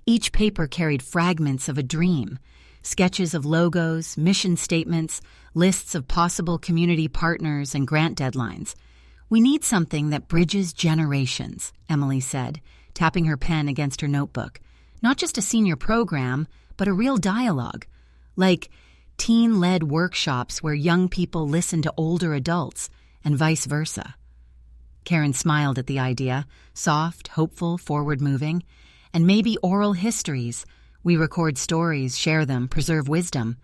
Each paper carried fragments of a dream, sketches of logos, mission statements, lists of possible community partners, and grant deadlines. We need something that bridges generations, Emily said, tapping her pen against her notebook. Not just a senior program, but a real dialogue. Like teen-led workshops where young people listen to older adults, and vice versa. Karen smiled at the idea, soft, hopeful, forward-moving. And maybe oral histories. We record stories, share them, preserve wisdom.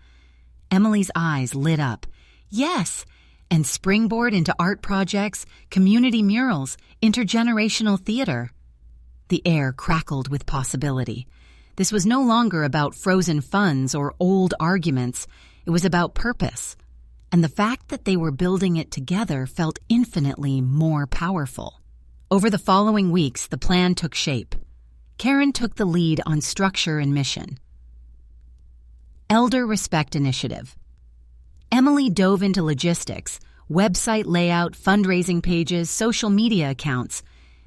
Emily's eyes lit up. Yes! And springboard into art projects, community murals, intergenerational theater. The air crackled with possibility. This was no longer about frozen funds or old arguments. It was about purpose. And the fact that they were building it together felt infinitely more powerful. Over the following weeks, the plan took shape. Karen took the lead on structure and mission. Elder Respect Initiative. Emily dove into logistics, website layout, fundraising pages, social media accounts.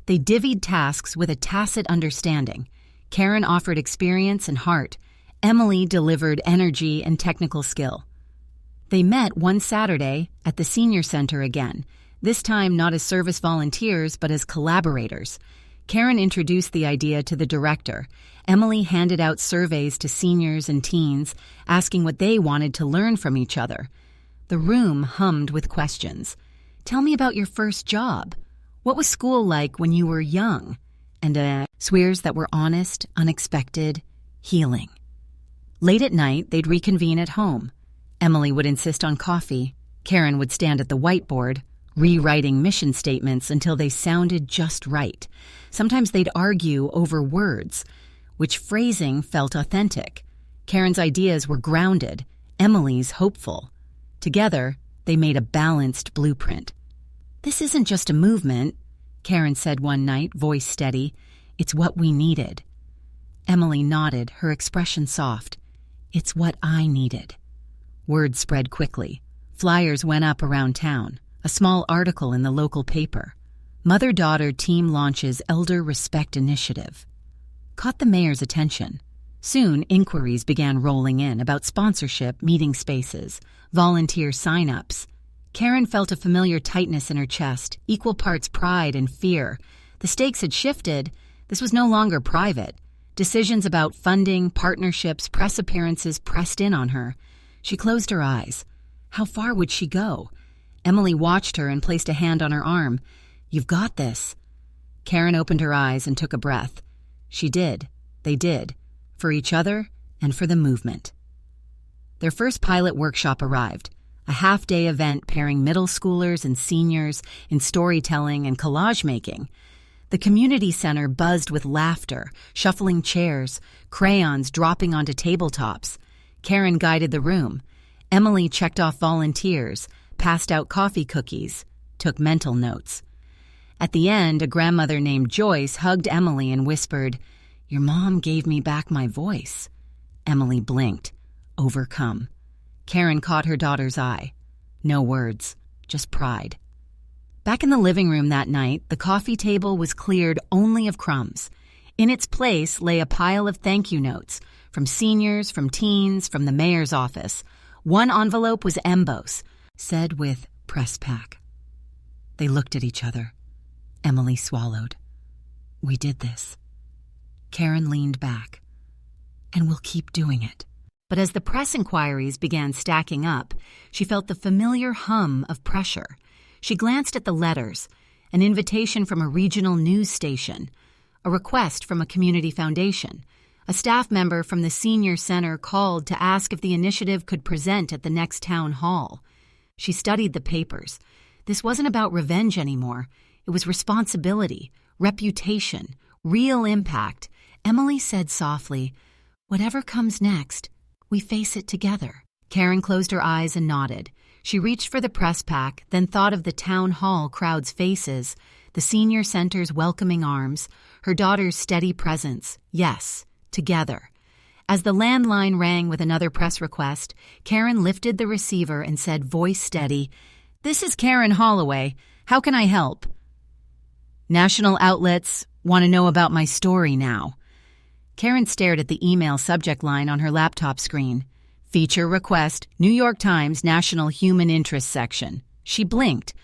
They divvied tasks with a tacit understanding. Karen offered experience and heart. Emily delivered energy and technical skill. They met one Saturday at the senior center again, this time not as service volunteers but as collaborators. Karen introduced the idea to the director. Emily handed out surveys to seniors and teens, asking what they wanted to learn from each other. The room hummed with questions. Tell me about your first job. What was school like when you were young? And swears that were honest, unexpected, healing. Late at night, they'd reconvene at home. Emily would insist on coffee. Karen would stand at the whiteboard, rewriting mission statements until they sounded just right. Sometimes they'd argue over words, which phrasing felt authentic. Karen's ideas were grounded, Emily's hopeful. Together, they made a balanced blueprint. "This isn't just a movement," Karen said one night, voice steady. "It's what we needed." Emily nodded, her expression soft. "It's what I needed." Word spread quickly. Flyers went up around town. A small article in the local paper. Mother-daughter team launches Elder Respect Initiative. Caught the mayor's attention. Soon, inquiries began rolling in about sponsorship, meeting spaces, volunteer sign-ups. Karen felt a familiar tightness in her chest, equal parts pride and fear. The stakes had shifted. This was no longer private. Decisions about funding, partnerships, press appearances pressed in on her. She closed her eyes. How far would she go? Emily watched her and placed a hand on her arm. "You've got this." Karen opened her eyes and took a breath. She did. They did. For each other and for the movement. Their first pilot workshop arrived, a half-day event pairing middle schoolers and seniors in storytelling and collage making. The community center buzzed with laughter, shuffling chairs, crayons dropping onto tabletops. Karen guided the room. Emily checked off volunteers, passed out coffee cookies, took mental notes. At the end, a grandmother named Joyce hugged Emily and whispered, "Your mom gave me back my voice." Emily blinked, overcome. Karen caught her daughter's eye. No words, just pride. Back in the living room that night, the coffee table was cleared only of crumbs. In its place lay a pile of thank you notes, from seniors, from teens, from the mayor's office. One envelope was Embos, said with press pack. They looked at each other. Emily swallowed. "We did this." Karen leaned back. "And we'll keep doing it." But as the press inquiries began stacking up, she felt the familiar hum of pressure. She glanced at the letters, an invitation from a regional news station, a request from a community foundation. A staff member from the senior center called to ask if the initiative could present at the next town hall. She studied the papers. This wasn't about revenge anymore. It was responsibility, reputation, real impact. Emily said softly, "Whatever comes next, we face it together." Karen closed her eyes and nodded. She reached for the press pack, then thought of the town hall crowd's faces, the senior center's welcoming arms, her daughter's steady presence. Yes, together. As the landline rang with another press request, Karen lifted the receiver and said, voice steady, "This is Karen Holloway. How can I help?" "National outlets want to know about my story now." Karen stared at the email subject line on her laptop screen. Feature request, New York Times National Human Interest section. She blinked.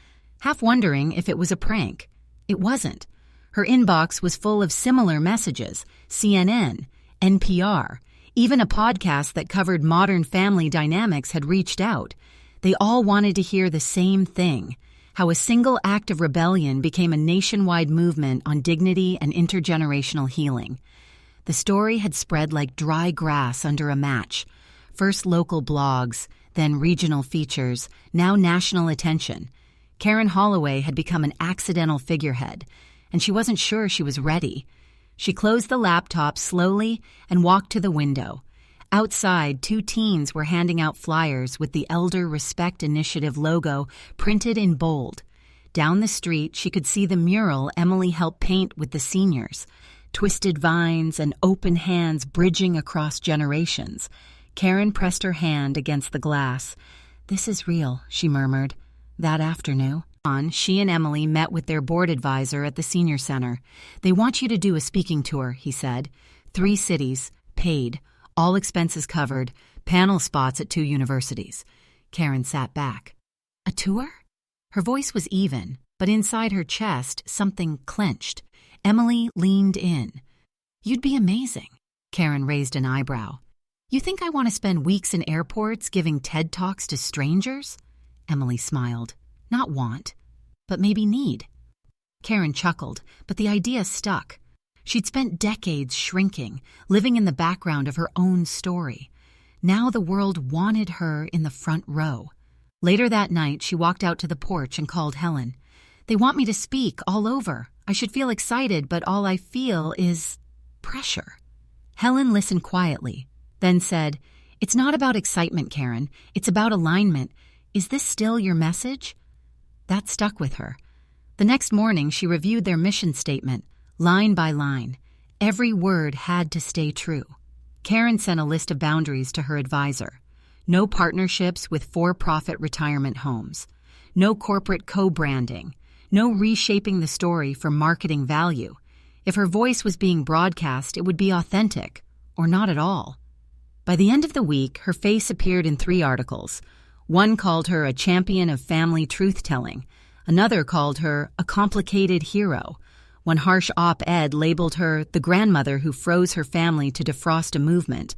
half wondering if it was a prank. It wasn't. Her inbox was full of similar messages: CNN, NPR, even a podcast that covered modern family dynamics had reached out. They all wanted to hear the same thing: how a single act of rebellion became a nationwide movement on dignity and intergenerational healing. The story had spread like dry grass under a match. First local blogs, then regional features, now national attention. Karen Holloway had become an accidental figurehead, and she wasn't sure she was ready. She closed the laptop slowly and walked to the window. Outside, 2 teens were handing out flyers with the Elder Respect Initiative logo printed in bold. Down the street, she could see the mural Emily helped paint with the seniors. Twisted vines and open hands bridging across generations. Karen pressed her hand against the glass. "This is real," she murmured. That afternoon, she and Emily met with their board advisor at the senior center. "They want you to do a speaking tour," he said. 3 cities, paid, all expenses covered, panel spots at 2 universities. Karen sat back. "A tour?" Her voice was even, but inside her chest something clenched. Emily leaned in. "You'd be amazing." Karen raised an eyebrow. "You think I want to spend weeks in airports giving TED Talks to strangers?" Emily smiled. "Not want, but maybe need." Karen chuckled, but the idea stuck. She'd spent decades shrinking, living in the background of her own story. Now the world wanted her in the front row. Later that night, she walked out to the porch and called Helen. "They want me to speak all over. I should feel excited, but all I feel is pressure." Helen listened quietly, then said, "It's not about excitement, Karen. It's about alignment. Is this still your message?" That stuck with her. The next morning, she reviewed their mission statement, line by line. Every word had to stay true. Karen sent a list of boundaries to her advisor. No partnerships with for-profit retirement homes. No corporate co-branding. No reshaping the story for marketing value. If her voice was being broadcast, it would be authentic, or not at all. By the end of the week, her face appeared in 3 articles. One called her a champion of family truth-telling. Another called her a complicated hero. One harsh op-ed labeled her the grandmother who froze her family to defrost a movement.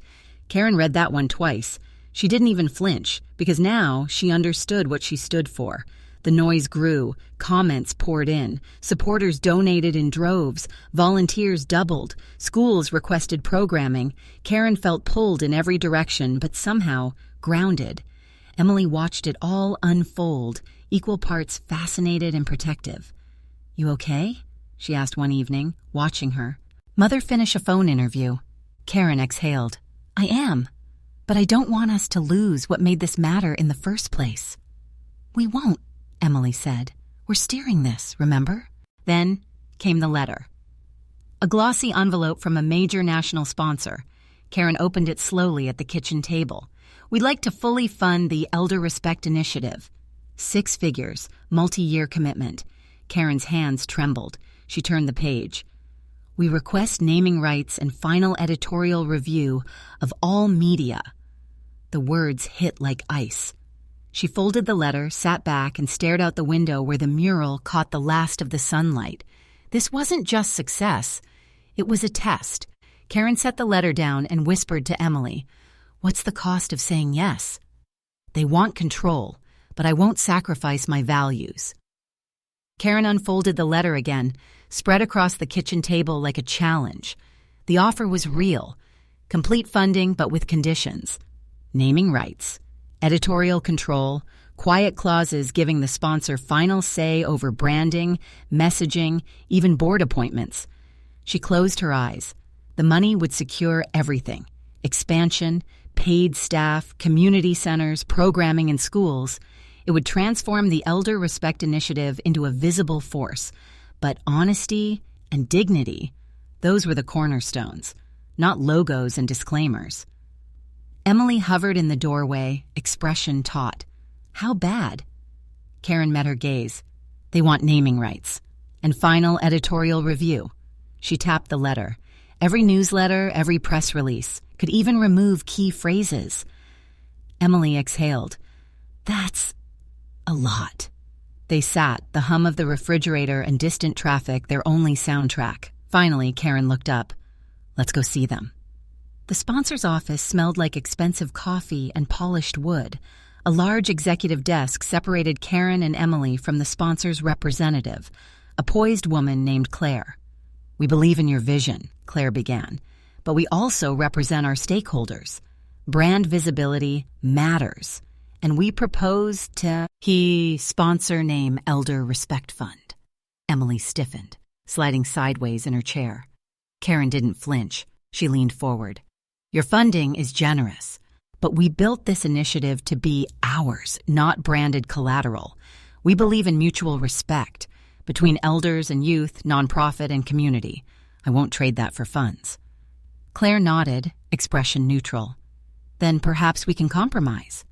Karen read that one twice. She didn't even flinch, because now she understood what she stood for. The noise grew, comments poured in, supporters donated in droves, volunteers doubled, schools requested programming. Karen felt pulled in every direction, but somehow grounded. Emily watched it all unfold, equal parts fascinated and protective. "You okay?" she asked one evening, watching her. "Mother finished a phone interview." Karen exhaled. "I am, but I don't want us to lose what made this matter in the first place." "We won't," Emily said. "We're steering this, remember?" Then came the letter. A glossy envelope from a major national sponsor. Karen opened it slowly at the kitchen table. "We'd like to fully fund the Elder Respect Initiative." 6 figures, multi-year commitment. Karen's hands trembled. She turned the page. "We request naming rights and final editorial review of all media." The words hit like ice. She folded the letter, sat back, and stared out the window where the mural caught the last of the sunlight. This wasn't just success. It was a test. Karen set the letter down and whispered to Emily, "What's the cost of saying yes?" "They want control, but I won't sacrifice my values." Karen unfolded the letter again, spread across the kitchen table like a challenge. The offer was real. Complete funding, but with conditions. Naming rights, editorial control, quiet clauses giving the sponsor final say over branding, messaging, even board appointments. She closed her eyes. The money would secure everything: expansion, paid staff, community centers, programming in schools. It would transform the Elder Respect Initiative into a visible force. But honesty and dignity, those were the cornerstones, not logos and disclaimers. Emily hovered in the doorway, expression taut. "How bad?" Karen met her gaze. "They want naming rights. And final editorial review." She tapped the letter. Every newsletter, every press release, could even remove key phrases. Emily exhaled. "That's a lot." They sat, the hum of the refrigerator and distant traffic their only soundtrack. Finally, Karen looked up. Let's go see them. The sponsor's office smelled like expensive coffee and polished wood. A large executive desk separated Karen and Emily from the sponsor's representative, a poised woman named Claire. We believe in your vision, Claire began, but we also represent our stakeholders. Brand visibility matters, and we propose to sponsor name Elder Respect Fund. Emily stiffened, sliding sideways in her chair. Karen didn't flinch. She leaned forward. Your funding is generous, but we built this initiative to be ours, not branded collateral. We believe in mutual respect between elders and youth, nonprofit and community. I won't trade that for funds. Claire nodded, expression neutral. Then perhaps we can compromise.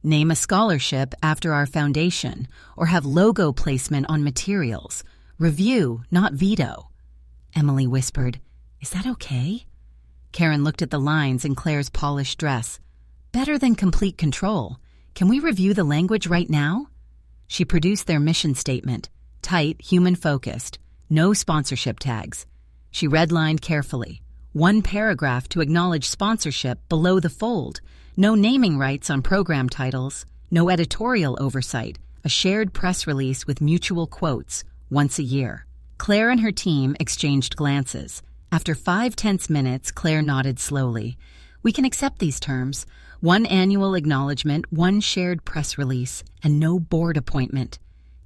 Name a scholarship after our foundation, or have logo placement on materials. Review, not veto. Emily whispered, Is that okay? Karen looked at the lines in Claire's polished dress. Better than complete control. Can we review the language right now? She produced their mission statement. Tight, human-focused. No sponsorship tags. She redlined carefully. One paragraph to acknowledge sponsorship below the fold. No naming rights on program titles. No editorial oversight. A shared press release with mutual quotes once a year. Claire and her team exchanged glances. After 5 tense minutes, Claire nodded slowly. We can accept these terms. 1 annual acknowledgement, 1 shared press release, and no board appointment.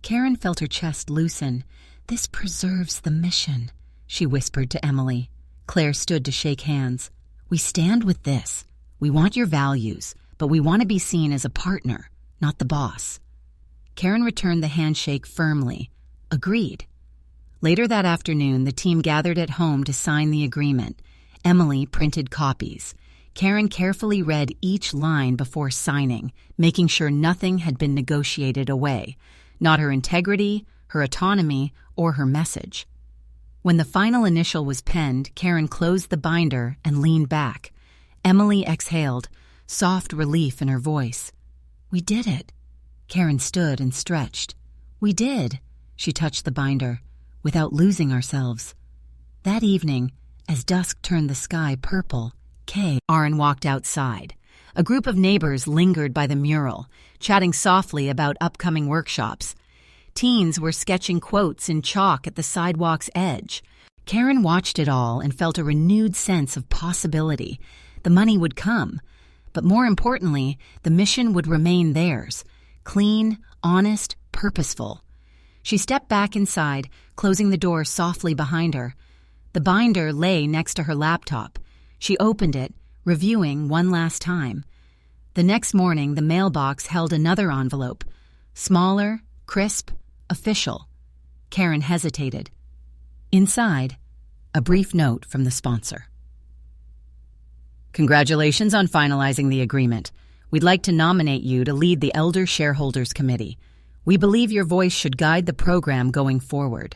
Karen felt her chest loosen. This preserves the mission, she whispered to Emily. Claire stood to shake hands. We stand with this. We want your values, but we want to be seen as a partner, not the boss. Karen returned the handshake firmly. Agreed. Later that afternoon, the team gathered at home to sign the agreement. Emily printed copies. Karen carefully read each line before signing, making sure nothing had been negotiated away. Not her integrity, her autonomy, or her message. When the final initial was penned, Karen closed the binder and leaned back. Emily exhaled, soft relief in her voice. We did it. Karen stood and stretched. We did. She touched the binder, without losing ourselves. That evening, as dusk turned the sky purple, Aaron walked outside. A group of neighbors lingered by the mural, chatting softly about upcoming workshops. Teens were sketching quotes in chalk at the sidewalk's edge. Karen watched it all and felt a renewed sense of possibility. The money would come, but more importantly, the mission would remain theirs. Clean, honest, purposeful. She stepped back inside, closing the door softly behind her. The binder lay next to her laptop. She opened it, reviewing one last time. The next morning, the mailbox held another envelope. Smaller, crisp, official. Karen hesitated. Inside, a brief note from the sponsor. Congratulations on finalizing the agreement. We'd like to nominate you to lead the Elder Shareholders Committee. We believe your voice should guide the program going forward.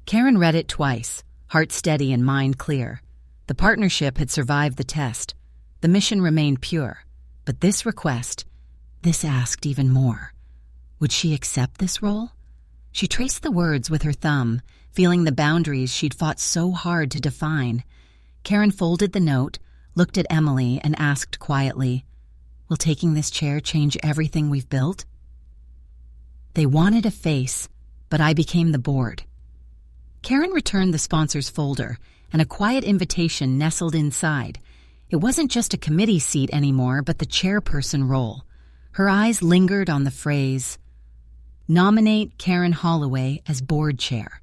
Karen read it twice, heart steady and mind clear. The partnership had survived the test. The mission remained pure. But this request, this asked even more. Would she accept this role? She traced the words with her thumb, feeling the boundaries she'd fought so hard to define. Karen folded the note, looked at Emily, and asked quietly, Will taking this chair change everything we've built? They wanted a face, but I became the board. Karen returned the sponsor's folder, and a quiet invitation nestled inside. It wasn't just a committee seat anymore, but the chairperson role. Her eyes lingered on the phrase, Nominate Karen Holloway as board chair.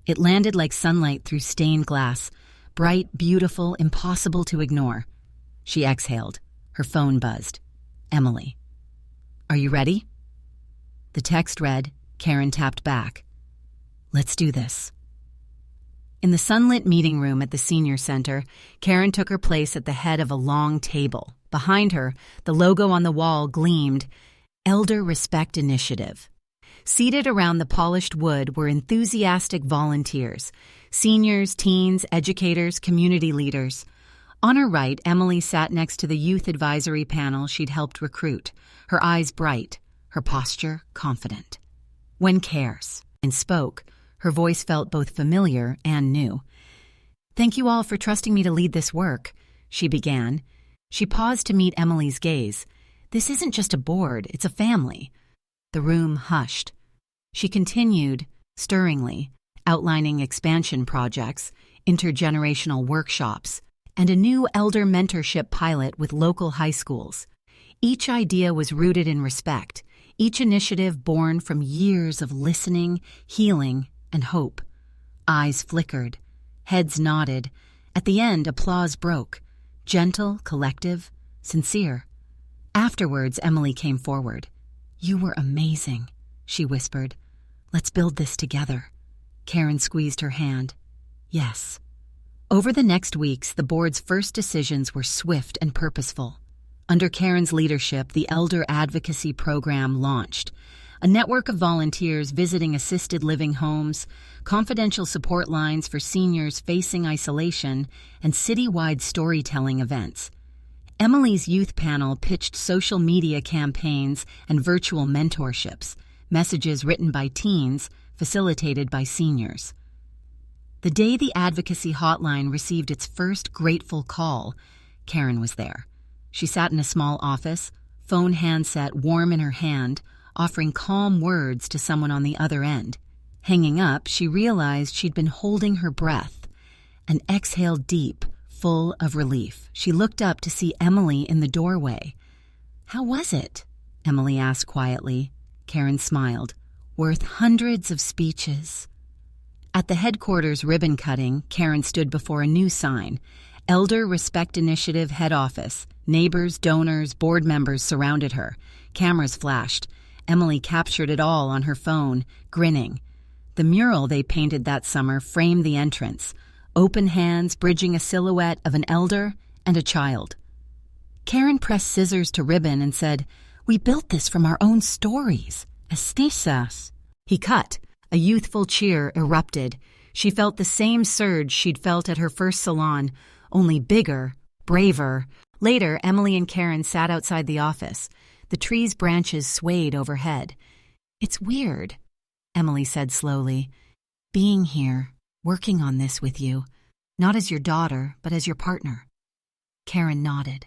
It landed like sunlight through stained glass, bright, beautiful, impossible to ignore. She exhaled. Her phone buzzed. Emily. Are you ready? The text read. Karen tapped back. Let's do this. In the sunlit meeting room at the senior center, Karen took her place at the head of a long table. Behind her, the logo on the wall gleamed, Elder Respect Initiative. Seated around the polished wood were enthusiastic volunteers, seniors, teens, educators, community leaders. On her right, Emily sat next to the youth advisory panel she'd helped recruit, her eyes bright, her posture confident. "When cares," and spoke, her voice felt both familiar and new. "Thank you all for trusting me to lead this work," she began. She paused to meet Emily's gaze. "This isn't just a board, it's a family." The room hushed. She continued, stirringly, outlining expansion projects, intergenerational workshops, and a new elder mentorship pilot with local high schools. Each idea was rooted in respect, each initiative born from years of listening, healing, and hope. Eyes flickered, heads nodded. At the end, applause broke. Gentle, collective, sincere. Afterwards, Emily came forward. "You were amazing," she whispered. "Let's build this together." Karen squeezed her hand. "Yes." Over the next weeks, the board's first decisions were swift and purposeful. Under Karen's leadership, the Elder Advocacy Program launched, a network of volunteers visiting assisted living homes, confidential support lines for seniors facing isolation, and citywide storytelling events. Emily's youth panel pitched social media campaigns and virtual mentorships, messages written by teens, facilitated by seniors. The day the advocacy hotline received its first grateful call, Karen was there. She sat in a small office, phone handset warm in her hand, offering calm words to someone on the other end. Hanging up, she realized she'd been holding her breath, and exhaled deep, full of relief. She looked up to see Emily in the doorway. "How was it?" Emily asked quietly. Karen smiled. "Worth hundreds of speeches." At the headquarters ribbon cutting, Karen stood before a new sign. Elder Respect Initiative Head Office. Neighbors, donors, board members surrounded her. Cameras flashed. Emily captured it all on her phone, grinning. The mural they painted that summer framed the entrance. Open hands bridging a silhouette of an elder and a child. Karen pressed scissors to ribbon and said, "We built this from our own stories. Estisas." He cut. A youthful cheer erupted. She felt the same surge she'd felt at her first salon, only bigger, braver. Later, Emily and Karen sat outside the office. The tree's branches swayed overhead. "It's weird," Emily said slowly, "being here, working on this with you, not as your daughter, but as your partner." Karen nodded.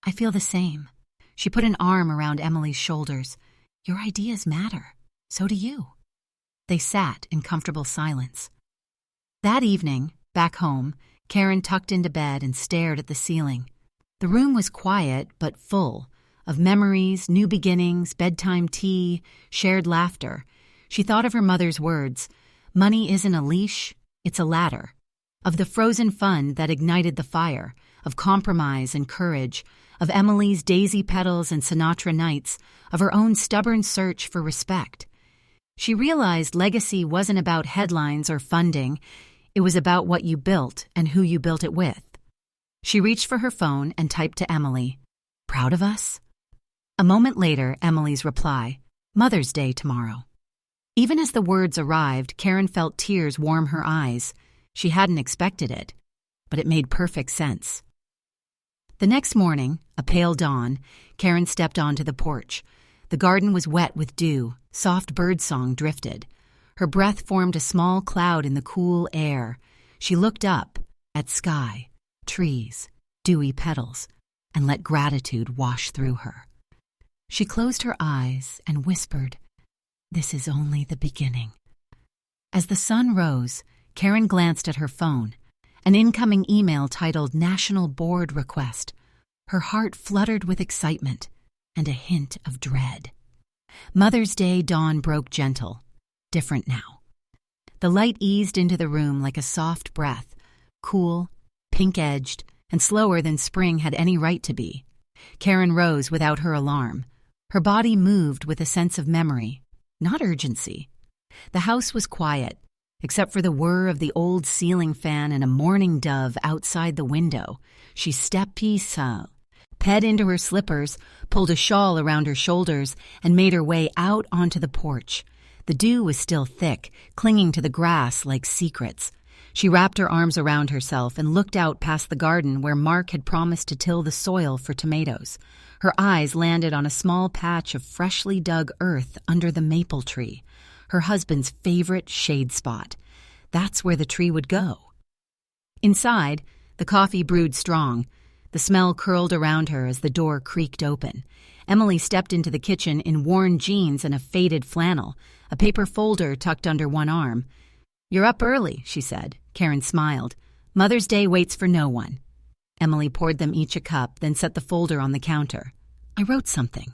"I feel the same." She put an arm around Emily's shoulders. "Your ideas matter. So do you." They sat in comfortable silence. That evening, back home, Karen tucked into bed and stared at the ceiling. The room was quiet but full, of memories, new beginnings, bedtime tea, shared laughter. She thought of her mother's words, "Money isn't a leash, it's a ladder." Of the frozen fund that ignited the fire, of compromise and courage, of Emily's daisy petals and Sinatra nights, of her own stubborn search for respect. She realized legacy wasn't about headlines or funding. It was about what you built and who you built it with. She reached for her phone and typed to Emily, "Proud of us?" A moment later, Emily's reply, "Mother's Day tomorrow." Even as the words arrived, Karen felt tears warm her eyes. She hadn't expected it, but it made perfect sense. The next morning, a pale dawn, Karen stepped onto the porch. The garden was wet with dew, soft birdsong drifted. Her breath formed a small cloud in the cool air. She looked up, at sky, trees, dewy petals, and let gratitude wash through her. She closed her eyes and whispered, "This is only the beginning." As the sun rose, Karen glanced at her phone, an incoming email titled National Board Request. Her heart fluttered with excitement and a hint of dread. Mother's Day dawn broke gentle, different now. The light eased into the room like a soft breath, cool, pink-edged, and slower than spring had any right to be. Karen rose without her alarm. Her body moved with a sense of memory, not urgency. The house was quiet, except for the whir of the old ceiling fan and a mourning dove outside the window. She stepped ped into her slippers, pulled a shawl around her shoulders, and made her way out onto the porch. The dew was still thick, clinging to the grass like secrets. She wrapped her arms around herself and looked out past the garden where Mark had promised to till the soil for tomatoes. Her eyes landed on a small patch of freshly dug earth under the maple tree, her husband's favorite shade spot. That's where the tree would go. Inside, the coffee brewed strong. The smell curled around her as the door creaked open. Emily stepped into the kitchen in worn jeans and a faded flannel, a paper folder tucked under one arm. "You're up early," she said. Karen smiled. "Mother's Day waits for no one." Emily poured them each a cup, then set the folder on the counter. "I wrote something."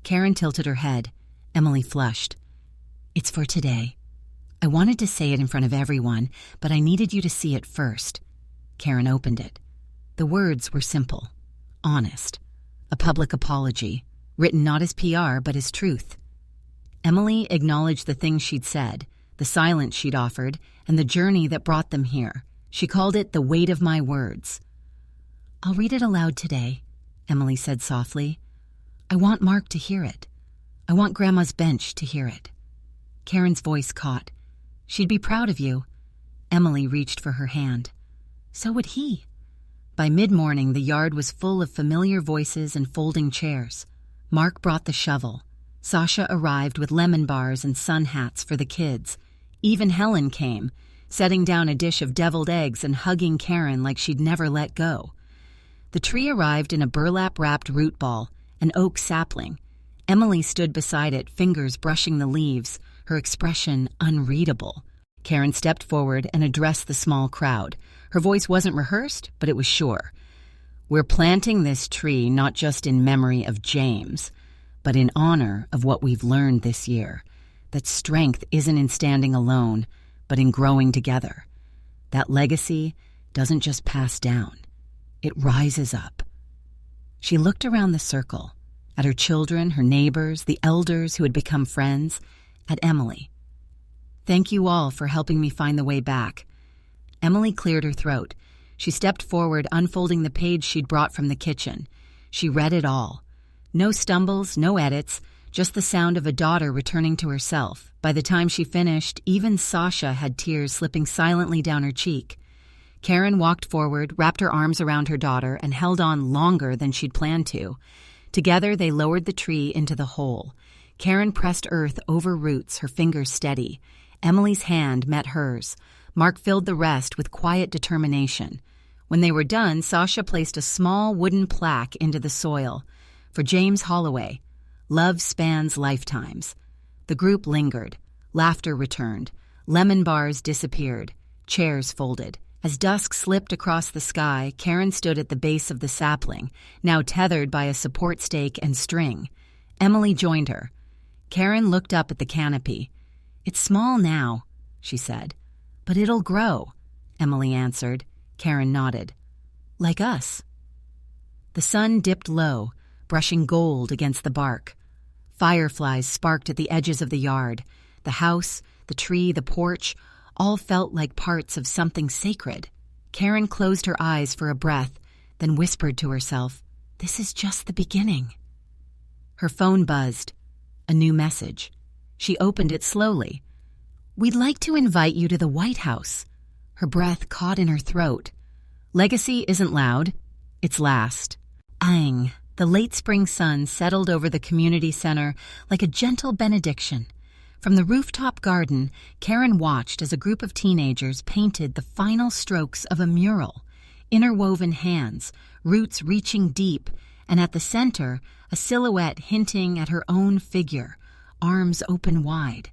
Karen tilted her head. Emily flushed. "It's for today. I wanted to say it in front of everyone, but I needed you to see it first." Karen opened it. The words were simple, honest. A public apology, written not as PR but as truth. Emily acknowledged the things she'd said, the silence she'd offered, and the journey that brought them here. She called it the weight of my words. "I'll read it aloud today," Emily said softly. "I want Mark to hear it. I want Grandma's bench to hear it." Karen's voice caught. "She'd be proud of you." Emily reached for her hand. "So would he." By mid-morning, the yard was full of familiar voices and folding chairs. Mark brought the shovel. Sasha arrived with lemon bars and sun hats for the kids. Even Helen came, setting down a dish of deviled eggs and hugging Karen like she'd never let go. The tree arrived in a burlap-wrapped root ball, an oak sapling. Emily stood beside it, fingers brushing the leaves, her expression unreadable. Karen stepped forward and addressed the small crowd. Her voice wasn't rehearsed, but it was sure. "We're planting this tree not just in memory of James, but in honor of what we've learned this year, that strength isn't in standing alone, but in growing together. That legacy doesn't just pass down, it rises up." She looked around the circle, at her children, her neighbors, the elders who had become friends, at Emily. "Thank you all for helping me find the way back." Emily cleared her throat. She stepped forward, unfolding the page she'd brought from the kitchen. She read it all. No stumbles, no edits, just the sound of a daughter returning to herself. By the time she finished, even Sasha had tears slipping silently down her cheek. Karen walked forward, wrapped her arms around her daughter, and held on longer than she'd planned to. Together, they lowered the tree into the hole. Karen pressed earth over roots, her fingers steady. Emily's hand met hers. Mark filled the rest with quiet determination. When they were done, Sasha placed a small wooden plaque into the soil. For James Holloway, love spans lifetimes. The group lingered. Laughter returned. Lemon bars disappeared. Chairs folded. As dusk slipped across the sky, Karen stood at the base of the sapling, now tethered by a support stake and string. Emily joined her. Karen looked up at the canopy. "It's small now," she said. "But it'll grow," Emily answered. Karen nodded. "Like us." The sun dipped low, brushing gold against the bark. Fireflies sparked at the edges of the yard. The house, the tree, the porch, all felt like parts of something sacred. Karen closed her eyes for a breath, then whispered to herself, "This is just the beginning." Her phone buzzed. A new message. She opened it slowly. "We'd like to invite you to the White House." Her breath caught in her throat. Legacy isn't loud. It's last. Aang. The late spring sun settled over the community center like a gentle benediction. From the rooftop garden, Karen watched as a group of teenagers painted the final strokes of a mural. Interwoven hands, roots reaching deep, and at the center, a silhouette hinting at her own figure, arms open wide.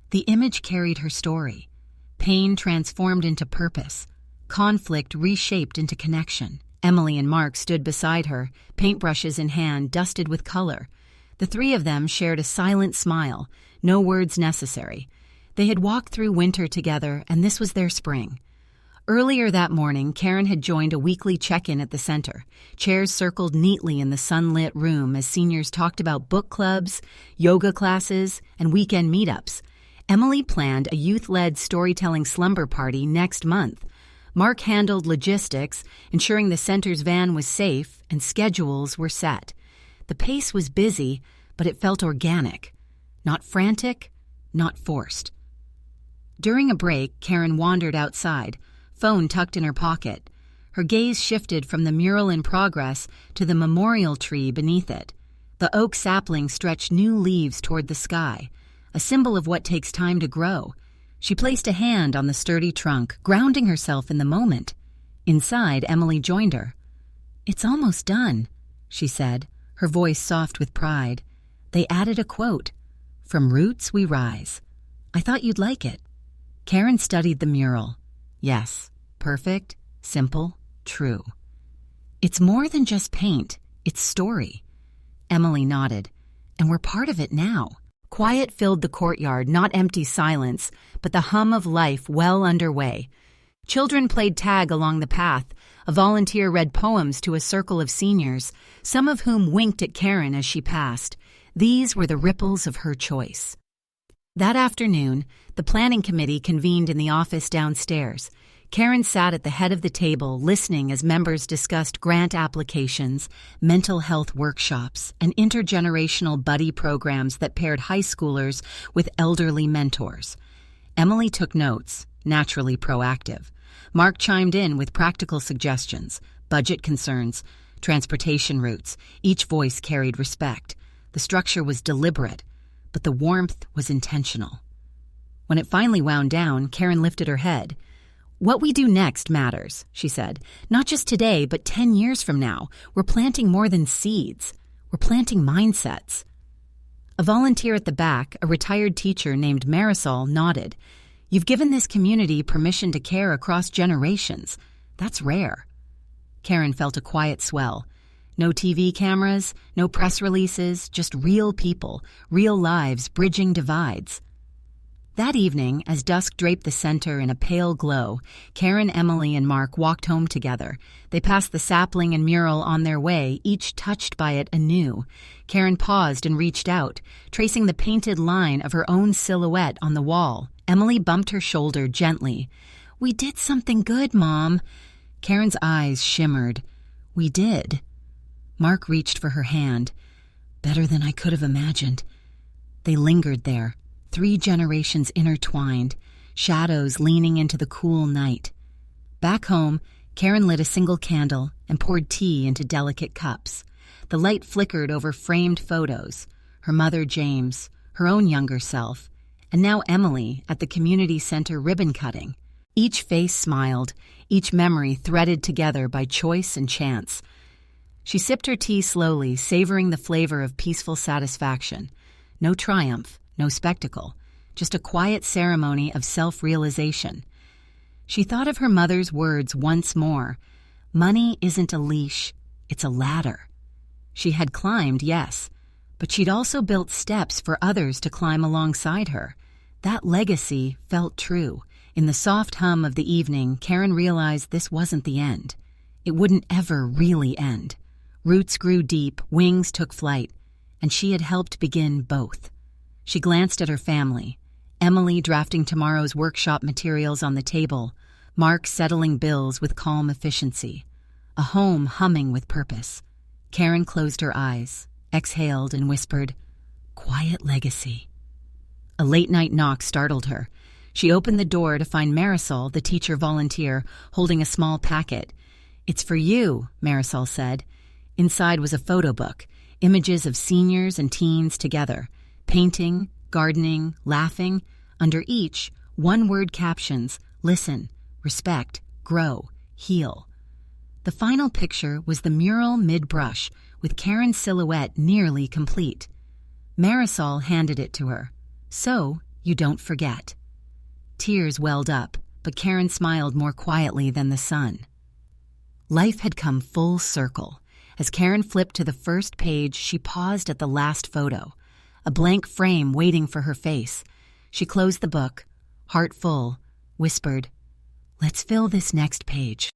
The image carried her story. Pain transformed into purpose. Conflict reshaped into connection. Emily and Mark stood beside her, paintbrushes in hand, dusted with color. The three of them shared a silent smile, no words necessary. They had walked through winter together, and this was their spring. Earlier that morning, Karen had joined a weekly check-in at the center. Chairs circled neatly in the sunlit room as seniors talked about book clubs, yoga classes, and weekend meetups. Emily planned a youth-led storytelling slumber party next month. Mark handled logistics, ensuring the center's van was safe and schedules were set. The pace was busy, but it felt organic. Not frantic, not forced. During a break, Karen wandered outside, phone tucked in her pocket. Her gaze shifted from the mural in progress to the memorial tree beneath it. The oak sapling stretched new leaves toward the sky, a symbol of what takes time to grow. She placed a hand on the sturdy trunk, grounding herself in the moment. Inside, Emily joined her. "It's almost done," she said, her voice soft with pride. They added a quote, "From roots we rise." "I thought you'd like it." Karen studied the mural. Yes, perfect, simple, true. "It's more than just paint, it's story." Emily nodded. "And we're part of it now." Quiet filled the courtyard, not empty silence, but the hum of life well underway. Children played tag along the path. A volunteer read poems to a circle of seniors, some of whom winked at Karen as she passed. These were the ripples of her choice. That afternoon, the planning committee convened in the office downstairs. Karen sat at the head of the table, listening as members discussed grant applications, mental health workshops, and intergenerational buddy programs that paired high schoolers with elderly mentors. Emily took notes, naturally proactive. Mark chimed in with practical suggestions, budget concerns, transportation routes. Each voice carried respect. The structure was deliberate, but the warmth was intentional. When it finally wound down, Karen lifted her head. "What we do next matters," she said. "Not just today, but 10 years from now. We're planting more than seeds. We're planting mindsets." A volunteer at the back, a retired teacher named Marisol, nodded. "You've given this community permission to care across generations. That's rare." Karen felt a quiet swell. No TV cameras, no press releases, just real people, real lives bridging divides. That evening, as dusk draped the center in a pale glow, Karen, Emily, and Mark walked home together. They passed the sapling and mural on their way, each touched by it anew. Karen paused and reached out, tracing the painted line of her own silhouette on the wall. Emily bumped her shoulder gently. "We did something good, Mom." Karen's eyes shimmered. "We did." Mark reached for her hand. "Better than I could have imagined." They lingered there. 3 generations intertwined, shadows leaning into the cool night. Back home, Karen lit a single candle and poured tea into delicate cups. The light flickered over framed photos, her mother James, her own younger self, and now Emily at the community center ribbon cutting. Each face smiled, each memory threaded together by choice and chance. She sipped her tea slowly, savoring the flavor of peaceful satisfaction. No triumph, no spectacle, just a quiet ceremony of self-realization. She thought of her mother's words once more. Money isn't a leash, it's a ladder. She had climbed, yes, but she'd also built steps for others to climb alongside her. That legacy felt true. In the soft hum of the evening, Karen realized this wasn't the end. It wouldn't ever really end. Roots grew deep, wings took flight, and she had helped begin both. She glanced at her family. Emily drafting tomorrow's workshop materials on the table, Mark settling bills with calm efficiency, a home humming with purpose. Karen closed her eyes, exhaled, and whispered, "Quiet legacy." A late-night knock startled her. She opened the door to find Marisol, the teacher volunteer, holding a small packet. "It's for you," Marisol said. Inside was a photo book, images of seniors and teens together, painting, gardening, laughing. Under each, one-word captions: listen, respect, grow, heal. The final picture was the mural mid-brush, with Karen's silhouette nearly complete. Marisol handed it to her. "So, you don't forget." Tears welled up, but Karen smiled more quietly than the sun. Life had come full circle. As Karen flipped to the first page, she paused at the last photo, a blank frame waiting for her face. She closed the book, heart full, whispered, "Let's fill this next page."